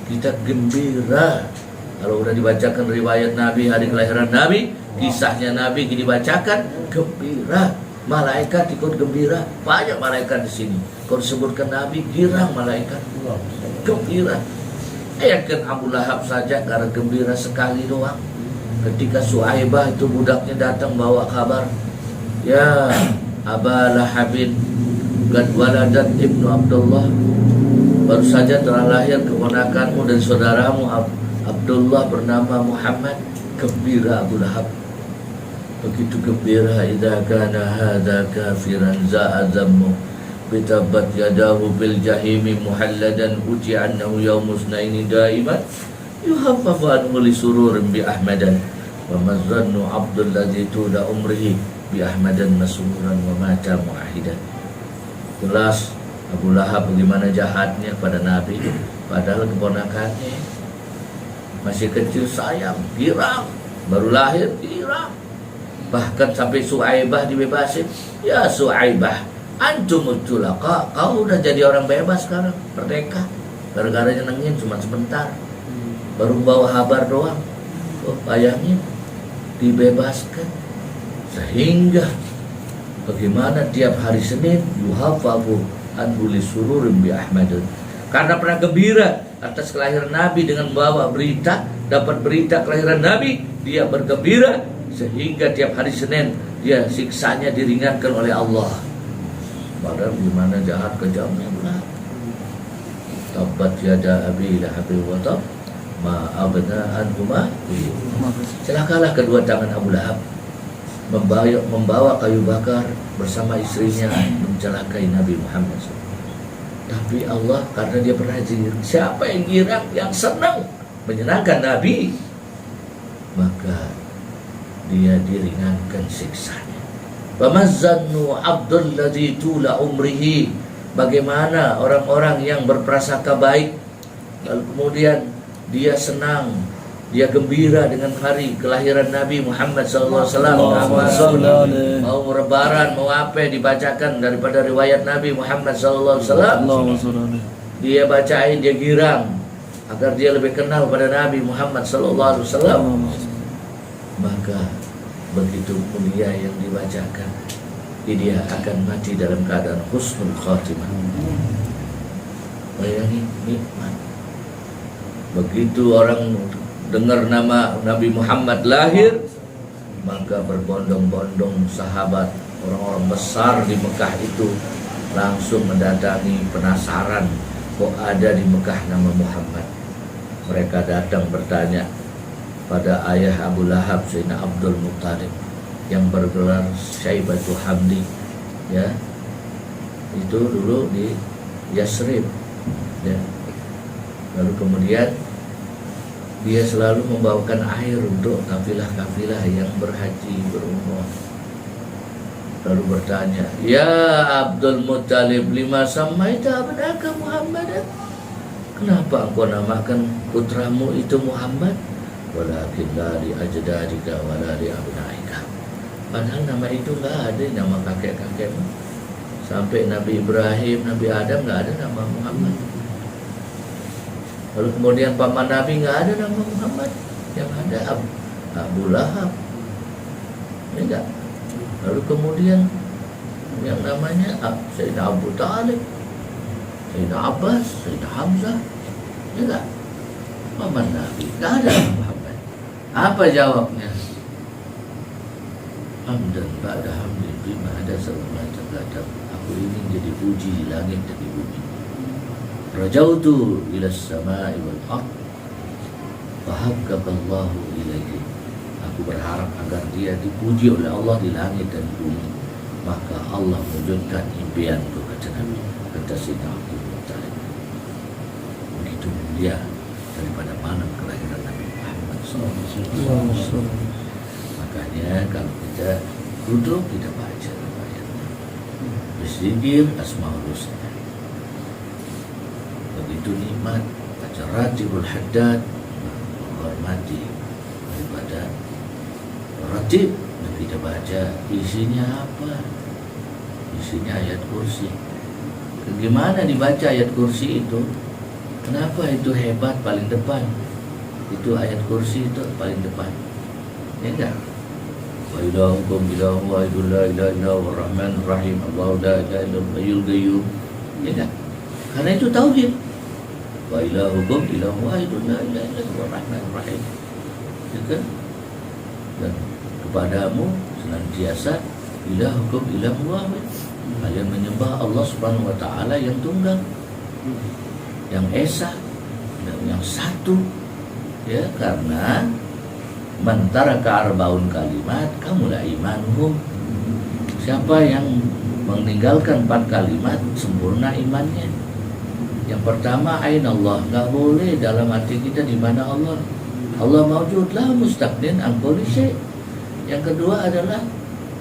Kita gembira kalau udah dibacakan riwayat Nabi, hari kelahiran Nabi, kisahnya Nabi dibacakan, gembira. Malaikat ikut gembira. Banyak malaikat di sini. Kalau disebutkan Nabi, girang malaikat, gembira. Ayatkan Abu Lahab saja karena gembira sekali doang. Ketika Suaibah itu budaknya datang bawa kabar, ya Aba Lahabin qad waladat ibnu Abdullah, baru saja telah lahir keponakanmu dan saudaramu Abdullah bernama Muhammad. Gembira Abu Lahab, begitu gembira. Idza kana hadza kafiran za'adammu bitabat yadahu bil jahimi muhalladan uti annahu yaumusnaini daiman yuhaffafu anhu li sururin bi ahmadan wa mazannu abdul ladzi tuda umrihi bi ahmadan masuran wa mata muahidan. Jelas Abu Lahab bagaimana jahatnya pada Nabi, padahal keponakannya masih kecil, sayang, girang, baru lahir, girang. Bahkan sampai Suaibah dibebasin. Ya Suaibah, antumut tulaqa, kau udah jadi orang bebas sekarang, merdeka. Gara-gara nyenengin cuma sebentar, baru bawa kabar doang. Oh, bayangin, dibebaskan. Sehingga bagaimana tiap hari Senin yuhafafu anhu li sururin bi ahmadun, karena pernah gembira atas kelahiran Nabi dengan membawa berita, dapat berita kelahiran Nabi, dia bergembira sehingga tiap hari Senin dia siksanya diringankan oleh Allah. Padahal gimana jahat kejamnya pula. Tabbat yada abi lahabi wa tab ma abna anhuma. Celakalah kedua tangan Abu Lahab membawa kayu bakar bersama istrinya mencelakai Nabi Muhammad SAW. Tapi Allah, karena dia pernah girang, siapa yang girang, yang senang menyenangkan Nabi, maka dia diringankan siksanya. Wamazzannu abdul ladzi tula umrihi, bagaimana orang-orang yang berprasangka baik lalu kemudian dia senang, dia gembira dengan hari kelahiran Nabi Muhammad SAW. Mau lebaran, mau apa dibacakan daripada riwayat Nabi Muhammad SAW. Dia bacain, dia girang agar dia lebih kenal pada Nabi Muhammad SAW. Maka begitu mulia yang dibacakan, dia akan mati dalam keadaan husnul khatimah. Bayangin nikmat. Begitu orang dengar nama Nabi Muhammad lahir, maka berbondong-bondong sahabat, orang-orang besar di Mekah itu langsung mendatangi, penasaran kok ada di Mekah nama Muhammad. Mereka datang bertanya pada ayah Abu Lahab, Sayyidina Abdul Muttalib, yang bergelar Syaibatul Hamdi, ya, itu dulu di Yasrib, ya. Lalu kemudian dia selalu membawakan air untuk kafilah-kafilah yang berhaji, berumrah. Lalu bertanya, ya Abdul Muttalib, lima samaita abnaka Muhammadan, kenapa engkau namakan putramu itu Muhammad? Walakin la li ajdadika wa la li abnaika, padahal nama itu enggak ada, nama kakek-kakekmu. Sampai Nabi Ibrahim, Nabi Adam enggak ada nama Muhammad. Lalu kemudian paman Nabi enggak ada nama Muhammad, yang ada Abu Lahab, enggak. Lalu kemudian yang namanya Sayyidina Abu Talib, Sayyidina Abbas, Sayyidina Hamzah, enggak. Paman Nabi enggak ada nama Muhammad. Apa jawabnya? Hamdan ba'da hamdin bima ada selama terkadang. Aku ini jadi puji di langit dan di bumi. rajautu ila as-sama'i wal ard fahabbaballahu ilaihi. Aku berharap agar dia dipuji oleh Allah di langit dan bumi, maka Allah wujudkan impianku, kata Nabi, kata Sayyidina Abdul Muttalib. Begitu mulia daripada malam kelahiran Nabi Muhammad SAW. Makanya kalau kita duduk, kita baca ayatnya, berzikir Asmaul Husna. Begitu nikmat baca Ratibul Haddad, menghormati daripada Ratib. Kita baca isinya apa? Isinya ayat kursi. Gimana dibaca ayat kursi itu? Kenapa itu hebat paling depan? Itu ayat kursi itu paling depan. Ya enggak? Wa ilahukum ilahun wahidun la ilaha illallah ar-rahmanur rahim Allahu la ilaha illallah hayyul qayyum. Ya enggak? Karena itu tauhid. Wa ilahukum ilahun wahidun la ilaha illallah ar-rahmanur rahim. Ya kan? Dan kepadamu senantiasa ilahukum ilahun wahid. Kalian menyembah Allah Subhanahu wa taala yang tunggal, yang esa, yang satu. Ya, karena mentara ka'arbaun kalimat kamulah imanuhum. Siapa yang meninggalkan 4 kalimat, sempurna imannya. Yang pertama, aina Allah, enggak boleh dalam hati kita di mana Allah. Allah maujud, la mustaqnin an kulli syai'. Yang kedua adalah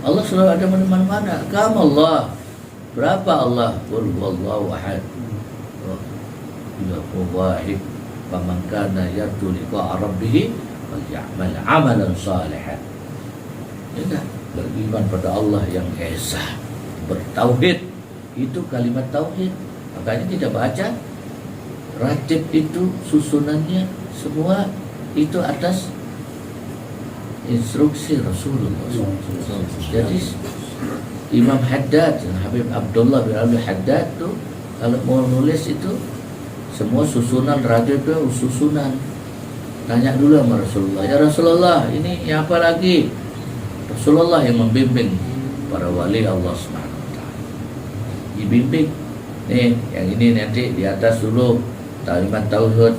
Allah selalu ada di mana-mana. Kam Allah. Berapa Allah? Qul huwallahu ahad. Ilahun wahid. Faman kana yarju liqa'a rabbih falyamal 'amalan shalihan. Ya, beriman pada Allah yang esa, bertauhid. Itu kalimat tauhid. Makanya kita baca ratib itu susunannya semua itu atas instruksi Rasulullah. Jadi Imam Haddad, Habib Abdullah bin Abdul Haddad tuh kalau mau nulis itu semua susunan ratib itu susunan. Tanya dulu sama Rasulullah, ya Rasulullah ini apa lagi? Rasulullah yang membimbing para wali Allah Subhanahu wa taala. Dibimbing. Nih, yang ini nanti di atas dulu kalimat tauhid.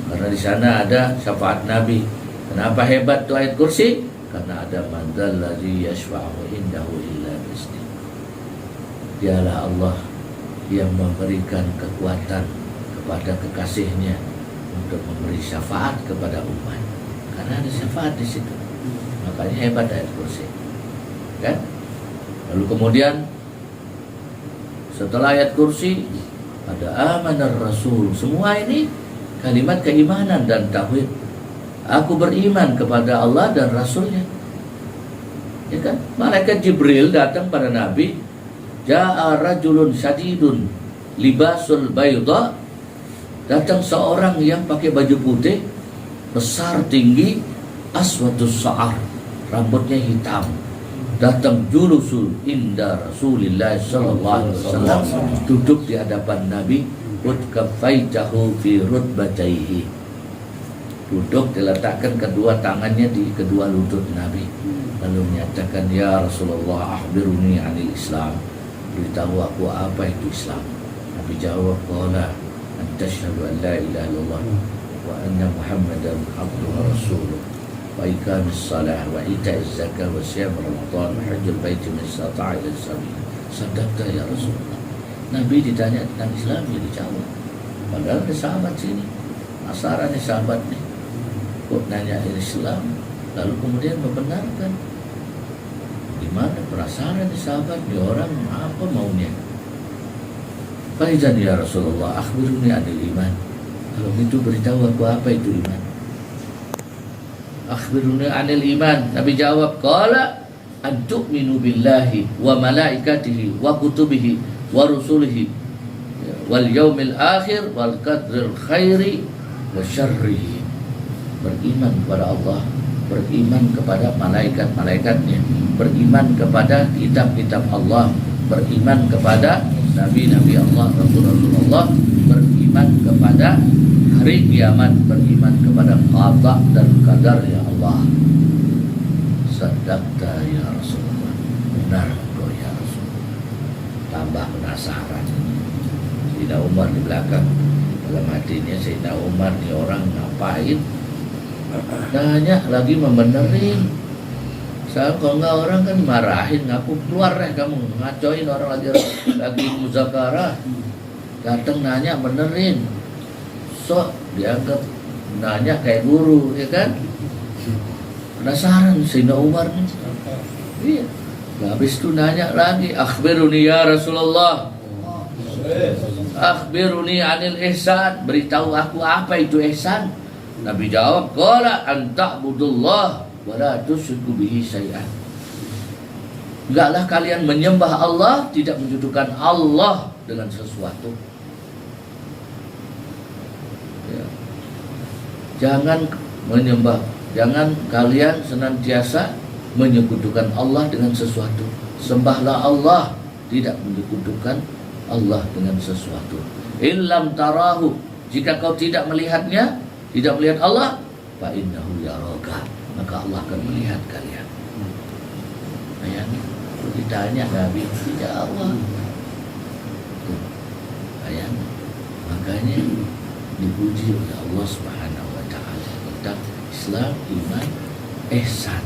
Karena di sana ada syafaat Nabi. Kenapa hebat tuh ayat kursi? Karena ada madzal ladzi yashfa'u indahu illa bi'izni. Dialah Allah yang memberikan kekuatan kepada kekasihnya untuk memberi syafaat kepada umat. Karena ada syafaat di situ. Makanya hebat ayat kursi. Kan? Lalu kemudian setelah ayat kursi ada amanar rasul. Semua ini kalimat keimanan dan tauhid. Aku beriman kepada Allah dan Rasulnya. Ya kan? Malaikat Jibril datang pada Nabi. Ja'a rajulun syadidun libasul bayda. Datang seorang yang pakai baju putih, besar tinggi, aswatus sa'ar, rambutnya hitam. Datang julusul inda Rasulillah sallallahu alaihi wasallam, duduk di hadapan Nabi, utkafaitahu fi rutbataihi. Duduk diletakkan kedua tangannya di kedua lutut Nabi, lalu menyatakan, ya Rasulullah akhbiruni anil Islam, beritahu aku apa itu Islam. Nabi jawab, qala an tashhadu an la ilaha illallah wa anna Muhammadan abduhu wa rasuluh wa iqamis salah wa ita'iz zakah wa siyam ramadan wa hajjul baiti man istata'a ila sabila. Sadaqta ya Rasulullah. Nabi ditanya tentang Islam, dia dijawab. Padahal ada sahabat sini, Asara nih sahabat nih, kok nanya Islam, lalu kemudian membenarkan. Gimana perasaan nih sahabat, nih orang apa maunya? Faizan ya Rasulullah, akhbiruni anil iman. Kalau gitu beritahu aku apa itu iman. Akhbiruni anil iman. Nabi jawab, qala an tu'minu billahi wa malaikatihi wa kutubihi wa rusulihi wal yaumil akhir wal qadril khairi wa syarrihi. Beriman kepada Allah, beriman kepada malaikat-malaikatnya, beriman kepada kitab-kitab Allah, beriman kepada nabi-nabi Allah, rasul-rasul Allah, beriman kepada hari kiamat, beriman kepada qada dan qadar ya Allah. Sadaqta ya Rasulullah, benar engkau ya Rasulullah. Tambah penasaran. Sayyidina Umar di belakang. Dalam hatinya Sayyidina Umar, nih orang ngapain? Nanya lagi membenerin. Soalnya kalau nggak orang kan marahin, ngaku keluar deh kamu, ngacoin orang lagi muzakarah. Datang nanya benerin. So dianggap nanya kayak guru, ya kan? Penasaran Sayyidina Umar nih. Iya. Nah, habis itu nanya lagi, akhbiruni ya Rasulullah. Akhbiruni anil ihsan, beritahu aku apa itu ihsan. Nabi jawab, qala an ta'budullah wa la tusyriku bihi syai'an. Enggaklah kalian menyembah Allah, tidak menjodohkan Allah dengan sesuatu. Ya. Jangan menyembah, jangan kalian senantiasa menyekutukan Allah dengan sesuatu. Sembahlah Allah, tidak menyekutukan Allah dengan sesuatu. Illam tarahu, jika kau tidak melihatnya, tidak melihat Allah, fa innahu yaraka, maka Allah akan melihat kalian. Bayangin, ditanya Nabi, tidak Allah. Bayangin, makanya dipuji oleh Allah Subhanahu wa taala tentang Islam, iman, ihsan.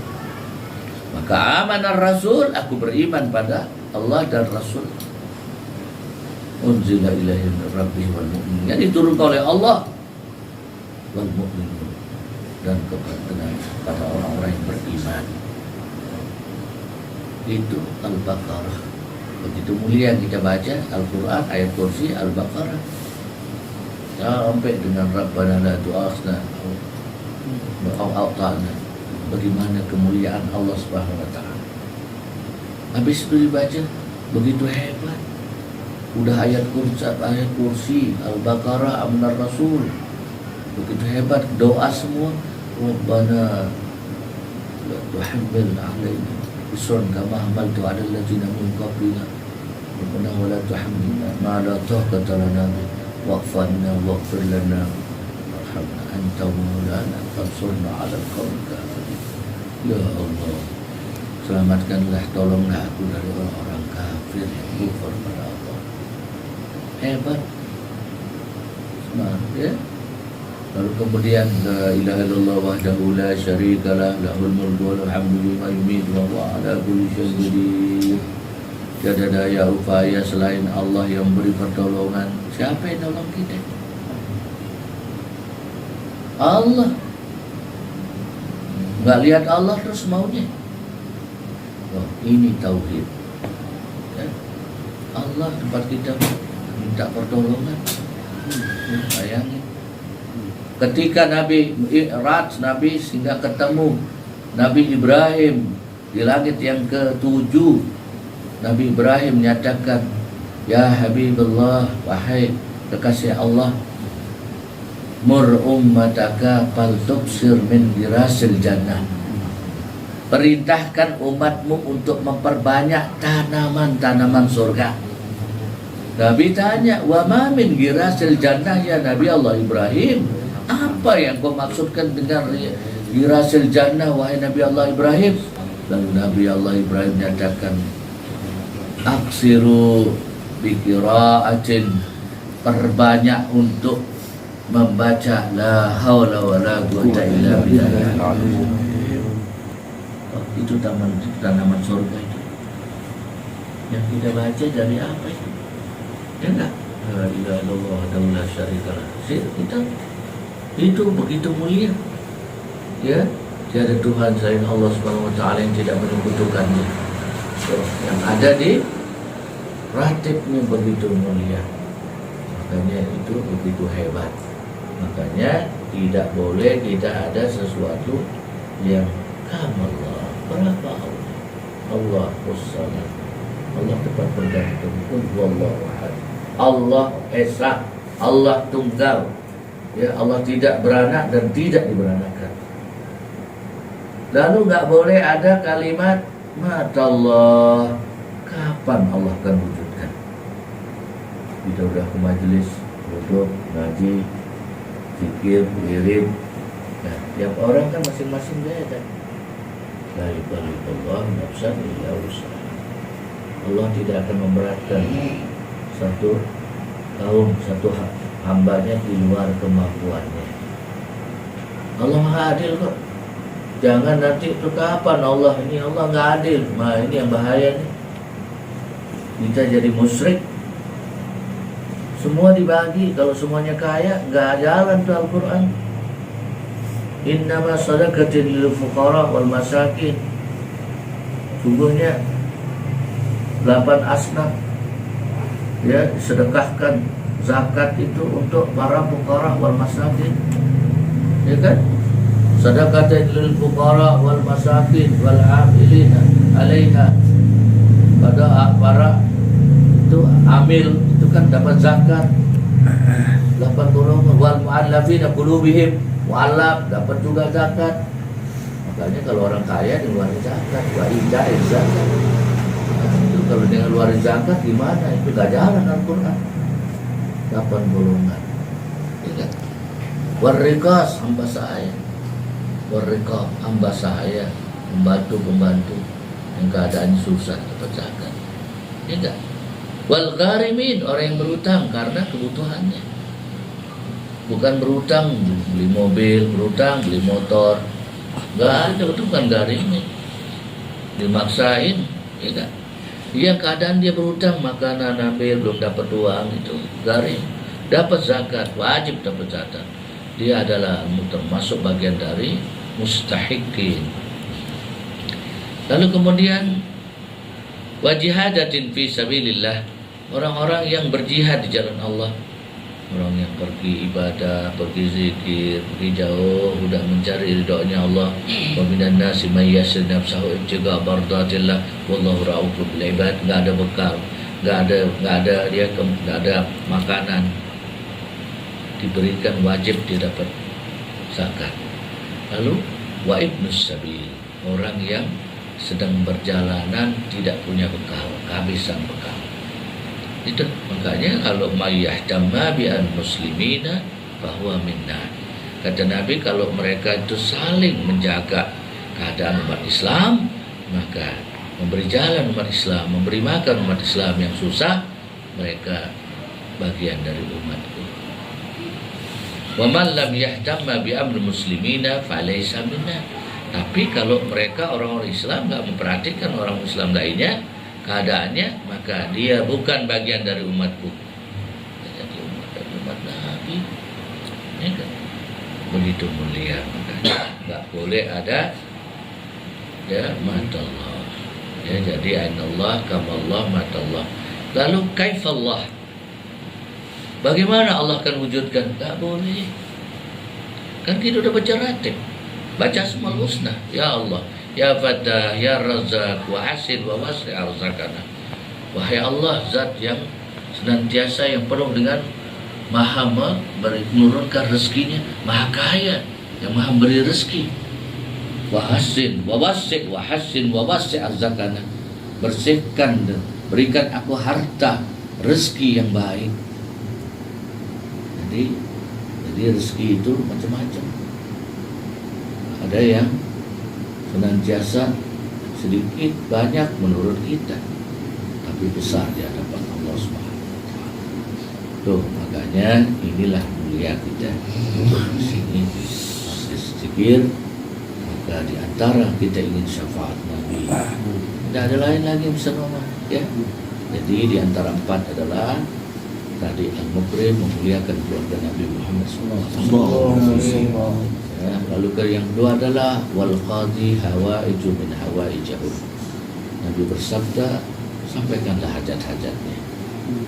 Maka amanar Rasul, aku beriman pada Allah dan Rasul. Unzila ilaihi min rabbih wal mu'minin, yang diturunkan oleh Allah wal mu'minin, dan kepada orang-orang yang beriman. Itu Al-Baqarah. Begitu mulia kita baca Al-Quran, ayat kursi Al-Baqarah sampai dengan Rabbana la tu'akhna au a'tana. Bagaimana kemuliaan Allah Subhanahu wa taala. Habis itu dibaca, begitu hebat. Udah ayat kursi Al-Baqarah, Amanar Rasul, begitu hebat, doa semua. Rabbana la tuhammil alaina isran kama hamaltu 'ala alladziina min qablina rabbana wa la tuhammilna ma la taqata lana wa'fu 'anna waghfir lana warhamna anta maulana fansurna 'alal qawmil kafirin. Ya Allah, selamatkanlah, tolonglah aku dari orang-orang kafir yang kufur pada Allah. Hebat, smart, ya. Lalu kemudian la ilaha illallah wahdahu la syarikalah, lahul mulku wa lahul hamdu lima yumiitu wa huwa ala kulli syai'in qadir. Tiada daya upaya selain Allah yang beri pertolongan. Siapa yang nolong kita? Allah. Nggak lihat Allah terus maunya. Oh, ini tauhid. Ya. Allah tempat kita minta pertolongan. Bayangin. Ketika Nabi Mi'raj, Nabi sehingga ketemu Nabi Ibrahim di langit yang ke-7, Nabi Ibrahim menyatakan, ya Habibullah, wahai kekasih Allah, mur ummataka fal tubsir min dirasil jannah. Perintahkan umatmu untuk memperbanyak tanaman-tanaman surga. Nabi tanya, wa ma min girasil jannah ya Nabi Allah Ibrahim? Apa yang kau maksudkan dengan girasil jannah wahai Nabi Allah Ibrahim? Lalu Nabi Allah Ibrahim menyatakan, aksiru biqira'atin, perbanyak untuk membaca la haula wala quwwata illa billah. Oh, itu tanaman surga itu. Yang kita baca dari apa itu? Ya enggak? La ilaha illallah wahdahu la syarikalah. Kita itu begitu mulia. Ya, tiada Tuhan selain Allah Subhanahu wa taala yang tidak menyekutukannya. So, yang ada di ratibnya begitu mulia. Makanya itu begitu hebat. Makanya tidak boleh kita ada sesuatu yang kamallah. Berapa Allah? Allah wassalam. Allah tempat bergantung. Wallahu ahad. Allah esa. Allah tunggal. Ya, Allah tidak beranak dan tidak diberanakan. Lalu nggak boleh ada kalimat matallah. Kapan Allah akan wujudkan? Kita udah ke majelis, duduk, ngaji, zikir, wirid. Nah, tiap orang kan masing-masing beda. La yukallifullahu nafsan illa wus'aha. Allah tidak akan memberatkan satu kaum, satu hambanya di luar kemampuannya. Allah Maha Adil kok. Jangan nanti itu kapan Allah nggak adil. Nah ini yang bahaya nih. Kita jadi musyrik. Semua dibagi. Kalau semuanya kaya, nggak jalan tuh Al-Quran. Innama sadaqatin lil fuqara wal masakin. Sungguhnya 8 asnaf ya, sedekahkan zakat itu untuk para fuqara wal masakin, ya kan? Sadaqatan lil fuqara wal masakin wal amilina 'alaiha. Pada para itu amil itu kan dapat zakat 8 golongan. Wal mu'allafina qulubihim, mu'allaf dapat juga zakat. Makanya kalau orang kaya ngeluarin zakat, wa idai zakat. Itu kalau dengan ngeluarin zakat gimana? Itu gak jalan Al-Quran. 8 golongan. Ya. Warriqas, hamba saya. Warriqab, hamba saya, pembantu yang keadaan susah dapat zakat. Ya enggak? Wal gharimin, orang yang berutang karena kebutuhannya. Bukan berutang beli mobil, berutang beli motor. Enggak ada, itu bukan gharimin. Dimaksain, ya enggak? Dia keadaan dia berutang, makanan ambil belum dapat uang, itu gharim. Dapat zakat, wajib dapat zakat. Dia adalah termasuk bagian dari mustahiqin. Lalu kemudian wajihadatin fi sabilillah, orang-orang yang berjihad di jalan Allah. Orang yang pergi ibadah, pergi zikir, pergi jauh, udah mencari ridhonya Allah. Wa minan nasi may yasri nafsahu ibtigha bardatillah wallahu ra'ufun bil ibad. Enggak ada bekal, enggak ada makanan. Diberikan wajib dia dapat zakat. Lalu wa ibnus sabil, orang yang sedang berjalanan tidak punya bekal, kehabisan bekal. Itu makanya kalau mayyahtamma bi'al muslimina bahwa minna. Kata Nabi, kalau mereka itu saling menjaga keadaan umat Islam, maka memberi jalan umat Islam, memberi makan umat Islam yang susah, mereka bagian dari umatku. Wa man lam yahtamma bi'amr muslimina falaysa minna. Tapi kalau mereka orang-orang Islam nggak memperhatikan orang Islam lainnya keadaannya, maka dia bukan bagian dari umatku. Jadi umat Nabi, ya kan? Begitu mulia, makanya nggak boleh ada ya matallah. Ya, jadi anallah kamallah matallah. Lalu kaifallah, bagaimana Allah akan wujudkan? Nggak boleh. Kan kita udah baca ratib, baca Asmaul Husna, ya Allah, ya Fattah, ya Razzaq, wa Hasin, wa Wasri arzakana. Wahai Allah, zat yang senantiasa yang penuh dengan maha menurunkan rezekinya, maha kaya, yang maha beri rezeki. Wa Hasin, wa Wasri, wa Hasin, wa Wasri arzakana. Bersihkan dan berikan aku harta, rezeki yang baik. Jadi rezeki itu macam-macam. Ada yang senantiasa sedikit banyak menurut kita, tapi besar di hadapan Allah Subhanahu wa taala. Tuh, makanya inilah mulia kita di sini zikir. Maka di antara kita ingin syafaat Nabi, tidak ada lain lagi yang bisa nolong, ya. Jadi di antara 4 adalah tadi al-mukrim, memuliakan keluarga Nabi Muhammad SAW. Ya, lalu yang kedua adalah wal qadi hawaiju min hawaijahu. Nabi bersabda, sampaikanlah hajat-hajatnya.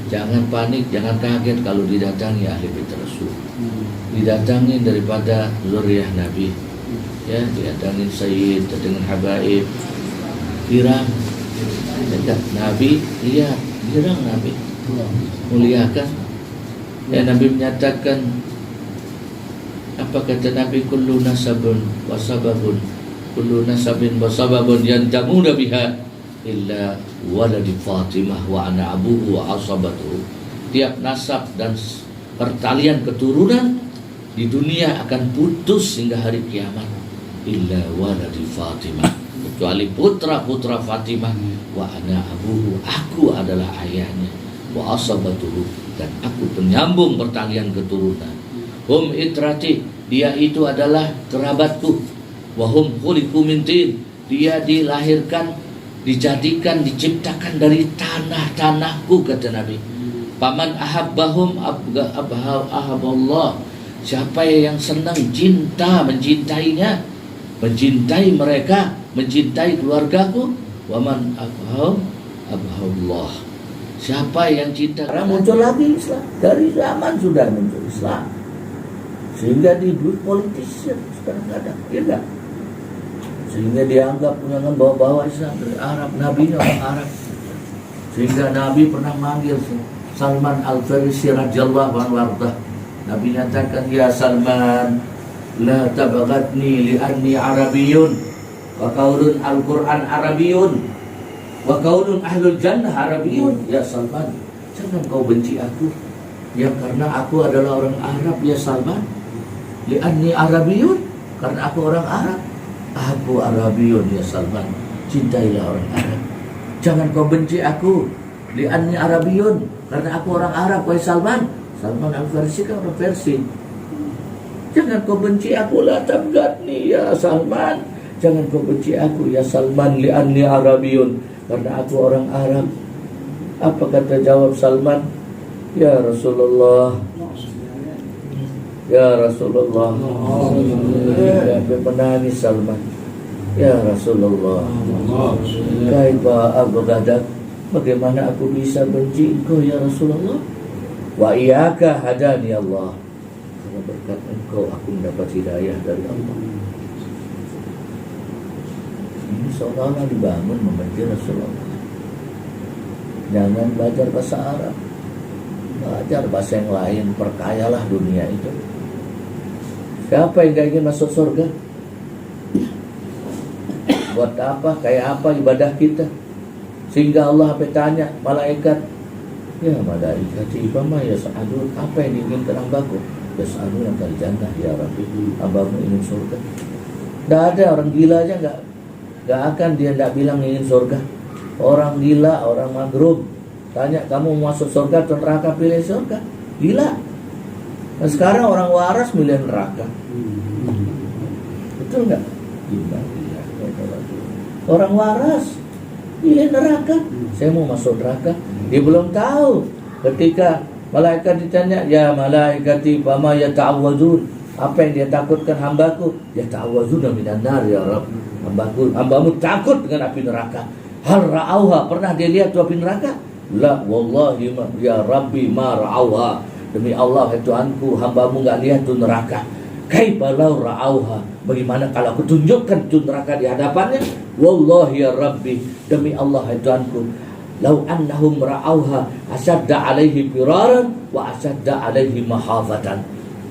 Jangan panik, jangan kaget kalau didatangi ahli bait Rasul. Didatangi daripada zuriyah Nabi. Ya, didatangi sayyid dengan habaib. Girang. Dekat Nabi, lihat, girang Nabi. Muliakan. Ya, Nabi menyatakan, apa kata Nabi, kullu nasabun wa sababun, kullu nasabin wa sababun yantamuna biha illa waladi Fatimah wa ana abuhu wa asabatuhu. Tiap nasab dan pertalian keturunan di dunia akan putus hingga hari kiamat, illa waladi Fatimah, kecuali putra-putra Fatimah, wa ana abuhu, aku adalah ayahnya. wa asabatuhu, dan aku penyambung pertalian keturunan. Hum itrati, dia itu adalah kerabatku. Wa hum khuliqu min tin, dia dilahirkan, dijadikan, diciptakan dari tanah-tanahku, kata Nabi. Paman ahabbahum ahabballah, siapa yang senang cinta mencintainya, mencintai mereka, mencintai keluargaku. Waman abhahum abhallah, siapa yang cinta. Karena muncul lagi Islam, dari zaman sudah muncul Islam, sehingga dibuat politis kadang-kadang, ya enggak? Sehingga dianggap jangan bawa-bawa Islam dari Arab, Nabi orang Arab. Sehingga Nabi pernah manggil Salman Al-Farisi radhiyallahu anhu wardah. Nabi nyatakan, ya Salman, la tabaghatni li'anni Arabiyyun wa qaulun Al-Quran Arabiyyun wa qaulun ahlul jannah Arabiyyun. Ya Salman, jangan kau benci aku, ya karena aku adalah orang Arab, ya Salman. Li'anni Arabiyyun, karena aku orang Arab. Aku Arabiyyun, ya Salman, cintailah orang Arab. Jangan kau benci aku, li'anni Arabiyyun, karena aku orang Arab, wahai Salman. Salman Al-Farisi kan orang Persia. Jangan kau benci aku, la tabgadni ya Salman, jangan kau benci aku ya Salman, li'anni Arabiyyun, karena aku orang Arab. Apa kata jawab Salman? Ya Rasulullah, ya Rasulullah. Ya, menangis Salman. Ya Rasulullah, kaifa abghadak, bagaimana aku bisa benci engkau ya Rasulullah? Wa iyyaka hadani Allah, karena berkat engkau aku mendapat hidayah dari Allah. Ini seolah-olah dibangun membenci Rasulullah. Jangan belajar bahasa Arab, belajar bahasa yang lain, perkayalah dunia itu. Siapa yang gak ingin masuk surga? Buat apa? Kayak apa ibadah kita? Sehingga Allah tanya malaikat, ya malaikat ibama ya sa'adun, apa yang diinginkan hambaku? Ya sa'adun yang kali jannah ya Rabbi, hambamu ingin surga. Tidak ada orang gila aja gak akan dia tidak bilang ingin surga. Orang gila, orang maghrub, tanya kamu mau masuk surga atau neraka, pilih surga. Gila. Nah sekarang orang waras milih neraka. Betul nggak? Gila. Orang waras pilih neraka. Saya mau masuk neraka. Dia belum tahu. Ketika malaikat ditanya, ya malaikati fama yata'awwazun, apa yang dia takutkan hambaku? Yata'awwazuna minan nar ya Rabb. Hambamu takut dengan api neraka. Hal ra'auha, pernah dia lihat api neraka? La wallahi ya Rabbi ma ra'auha, demi Allah ya Tuhanku, hambamu enggak lihat tu neraka. Kaifa law ra'auha, bagaimana kalau aku tunjukkan tu neraka di hadapannya? Wallahi ya Rabbi, demi Allah ya Tuhanku, law annahum ra'auha asadda alaihi firaran wa asadda alaihi mahafatan.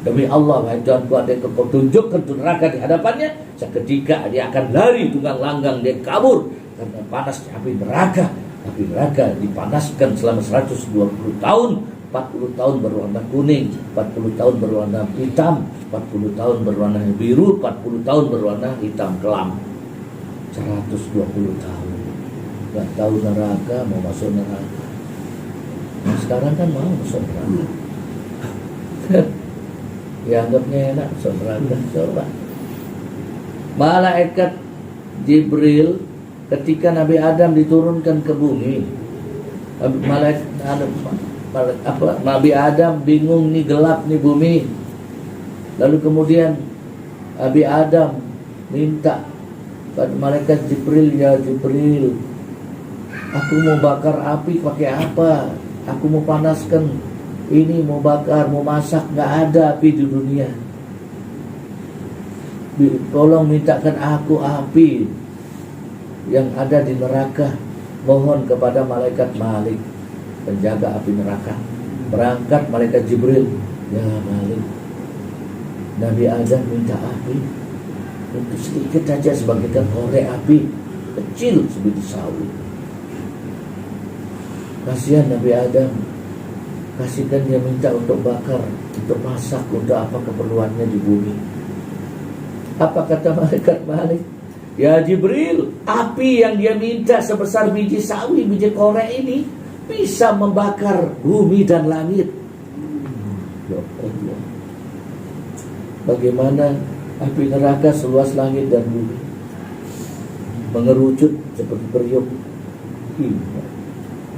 Demi Allah ya Tuhanku, ada yang kau tunjukkan tu neraka di hadapannya, seketika dia akan lari tunggang langgang, dia kabur karena panasnya api neraka. Api neraka dipanaskan selama 120 tahun. 40 tahun berwarna kuning, 40 tahun berwarna hitam, 40 tahun berwarna biru, 40 tahun berwarna hitam kelam. 120 tahun. Gak tahu neraka, mau masuk neraka. Nah sekarang kan mau masuk neraka. Dianggapnya enak masuk neraka. Coba malaikat Jibril ketika Nabi Adam diturunkan ke bumi, Nabi Adam bingung, nih gelap nih bumi. Lalu kemudian Nabi Adam minta pada malaikat Jibril, ya Jibril, aku mau bakar api pakai apa? Aku mau panaskan ini, mau bakar, mau masak, nggak ada api di dunia. Tolong mintakan aku api yang ada di neraka. Mohon kepada malaikat Malik, penjaga api neraka. Berangkat malaikat Jibril, ya Malik, Nabi Adam minta api untuk sedikit saja, sebagaikan korek api kecil sebiji sawi. Kasihan Nabi Adam, kasihkan dia minta untuk bakar, untuk masak, untuk apa keperluannya di bumi. Apa kata malaikat Malik? Ya Jibril, api yang dia minta sebesar biji sawi, biji korek ini bisa membakar bumi dan langit. Ya Allah, bagaimana api neraka seluas langit dan bumi, mengerucut seperti periuk.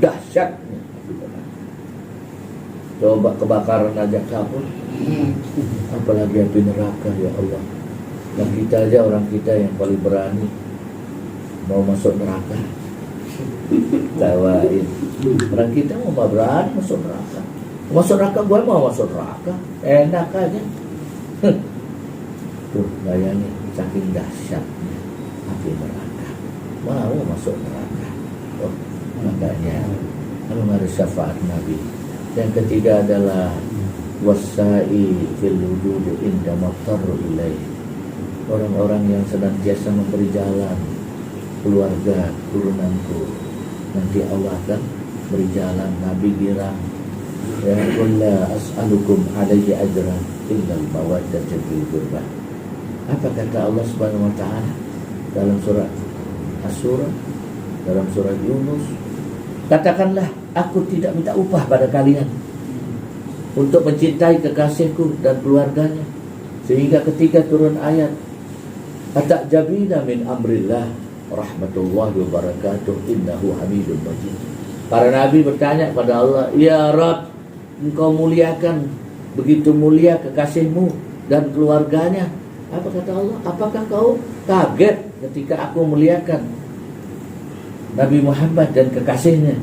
Dahsyatnya api neraka. Coba kebakaran aja kabur, apalagi api neraka, ya Allah. Dan kita aja, orang kita yang paling berani mau masuk neraka. Tawain, orang kita mau berani masuk neraka. Masuk neraka, gue mau masuk neraka, enak aja. Tuh, bayangin saking dahsyatnya api neraka, mau masuk neraka. Oh, makanya harus syafaat Nabi. Yang ketiga adalah wasai fil wujud inda matarru ilaih. Orang-orang yang senantiasa memberi jalan keluarga turunanku, nanti Allah akan beri jalan. Nabi bilang, ya qul la as'alukum alaihi ajran illa al-mawaddah fil qurbah. Apa kata Allah Subhanahu wa taala dalam surat Asy-Syura, dalam surat Yunus? Katakanlah, aku tidak minta upah pada kalian untuk mencintai kekasihku dan keluarganya. Sehingga ketika turun ayat atajabina min amrillah rahmatullahi wabarakatuh innahu hamidun majid, para nabi bertanya pada Allah, ya Rabb, engkau muliakan begitu mulia kekasihmu dan keluarganya. Apa kata Allah? Apakah kau kaget ketika aku muliakan Nabi Muhammad dan kekasihnya?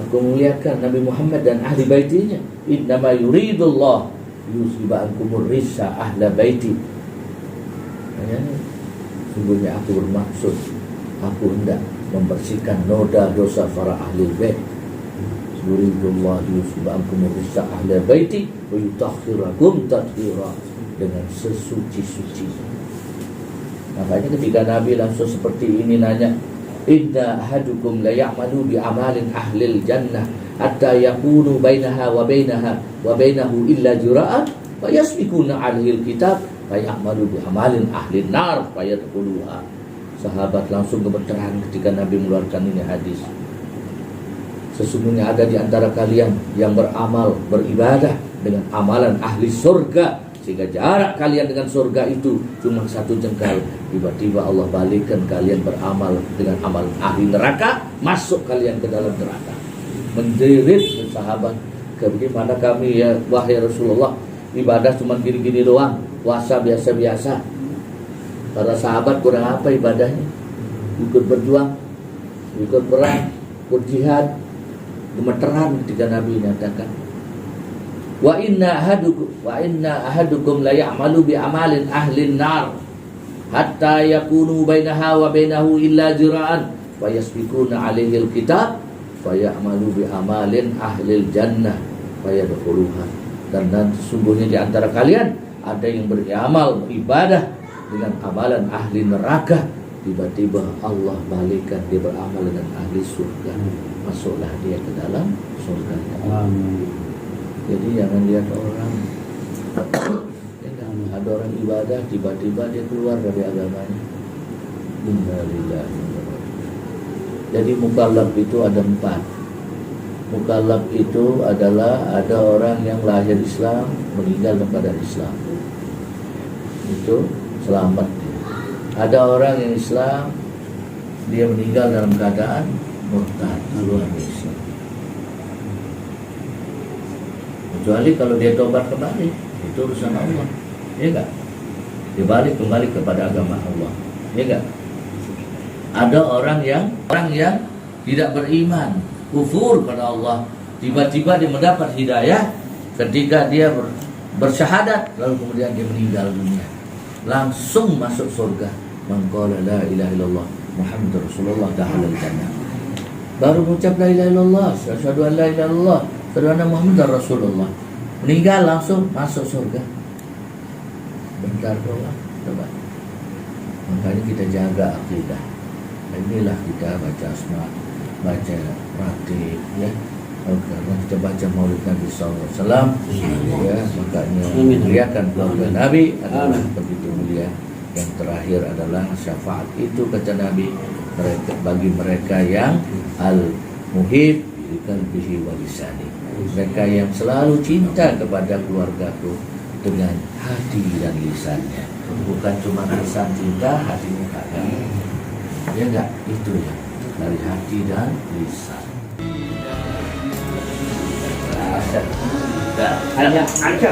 Aku muliakan Nabi Muhammad dan ahli baitinya. Innama yuridullah yushiba ankumur rissa ahla baiti. Sungguhnya aku bermaksud, aku hendak membersihkan noda dosa para ahli bait. Yuridullah yushiba ankumur rissa ahla baiti wa yutahhirakum tathira, dengan sesuci-suci. Makanya ketika Nabi langsung seperti ini nanya, inna ahadukum la ya'malu bi amalin ahlil jannah hatta yakunu bainaha wa bainahu illa jura'an fa yasbiquna 'alaihi alkitab fa ya'malu bi amalin ahlin nar fa yadkhuluha. Sahabat langsung gemeteran ketika Nabi mengeluarkan ini hadis. Sesungguhnya ada di antara kalian yang beramal, beribadah dengan amalan ahli surga, sehingga jarak kalian dengan surga itu cuma satu jengkal. Tiba-tiba Allah balikkan kalian beramal dengan amal ahli neraka, masuk kalian ke dalam neraka. Menjerit sahabat, bagaimana kami ya wahai Rasulullah, ibadah cuma gini-gini doang, puasa biasa-biasa. Para sahabat kurang apa ibadahnya? Ikut berjuang, ikut perang, ikut jihad. Gemeteran ketika Nabi nyatakan, Wa inna ahadukum la ya'malu bi amalin ahlin nar hatta yakunu bainaha wa bainahu illa zira'an fa yasbiquna 'alaihi alkitab fa ya'malu bi amalin ahlil jannah fa yadkhuluha. Dan sesungguhnya di antara kalian ada yang beramal ibadah dengan amalan ahli neraka, tiba-tiba Allah balikkan dia beramal dengan ahli surga, masuklah dia ke dalam surga. Amin. Jadi jangan lihat orang ada orang ibadah tiba-tiba dia keluar dari agamanya. Innalillahi. Jadi mukallaf itu ada 4. Mukallaf itu adalah ada orang yang lahir Islam, meninggal kepada Islam, itu selamat. Ada orang yang Islam, dia meninggal dalam keadaan murtad, keluar dari Islam. Kecuali kalau dia tobat kembali, itu urusan Allah, ya enggak? Dia balik kembali kepada agama Allah, ya enggak? Ada orang yang tidak beriman, kufur pada Allah, tiba-tiba dia mendapat hidayah ketika dia bersyahadat, lalu kemudian dia meninggal dunia, langsung masuk surga. Man qala la ilaha illallah Muhammadur Rasulullah dakhala al-jannah. Baru mengucap la ilaha illallah, asyhadu an la ilaha illallah, asyhadu Muhammadar Rasulullah, meninggal langsung masuk surga. Bentar doang, coba. Makanya kita jaga akidah. Inilah kita baca asma, baca praktik, ya. Karena kita baca Maulid Nabi SAW, ya, makanya muliakan keluarga Nabi adalah begitu mulia. Yang terakhir adalah syafaat itu kata Nabi, bagi mereka yang al-muhib biqalbihi wa lisani. Mereka yang selalu cinta kepada keluargaku dengan hati dan lisannya. Bukan cuma lisan cinta, hatinya kagak. Ya enggak, itu ya, dari hati dan lisan. Hanya aja.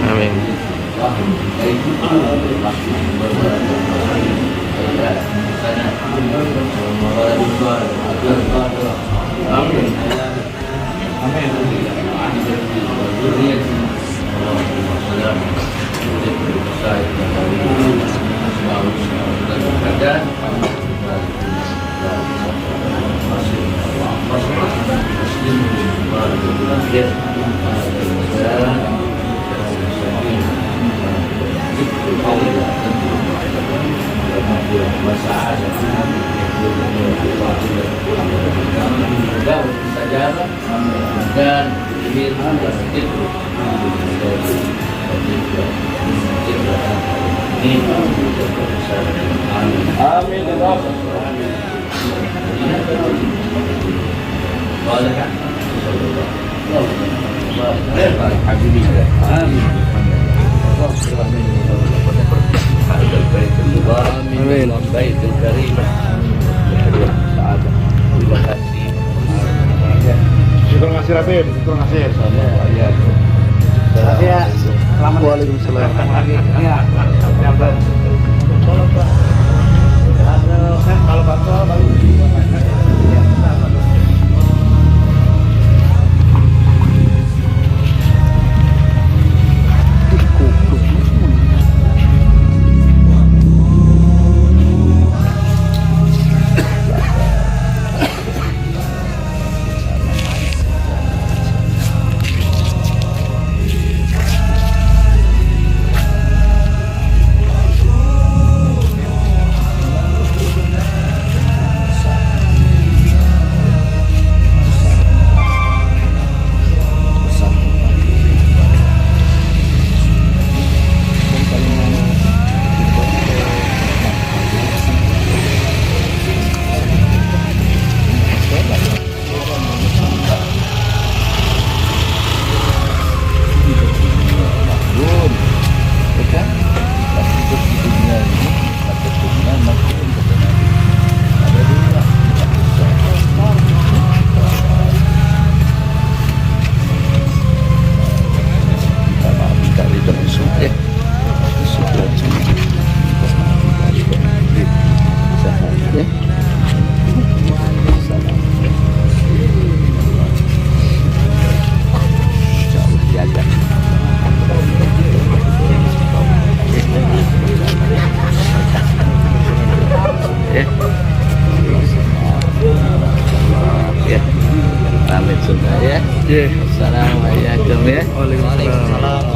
Amin. Dan itu amin. Terima kasih. Syukur ngasih Rabbin, syukur ngasih. Ya, Selamat. Waalaikumsalam. ya. Kalau batal bagus. Pamit sudah ya. Assalamualaikum ya. Waalaikumsalam.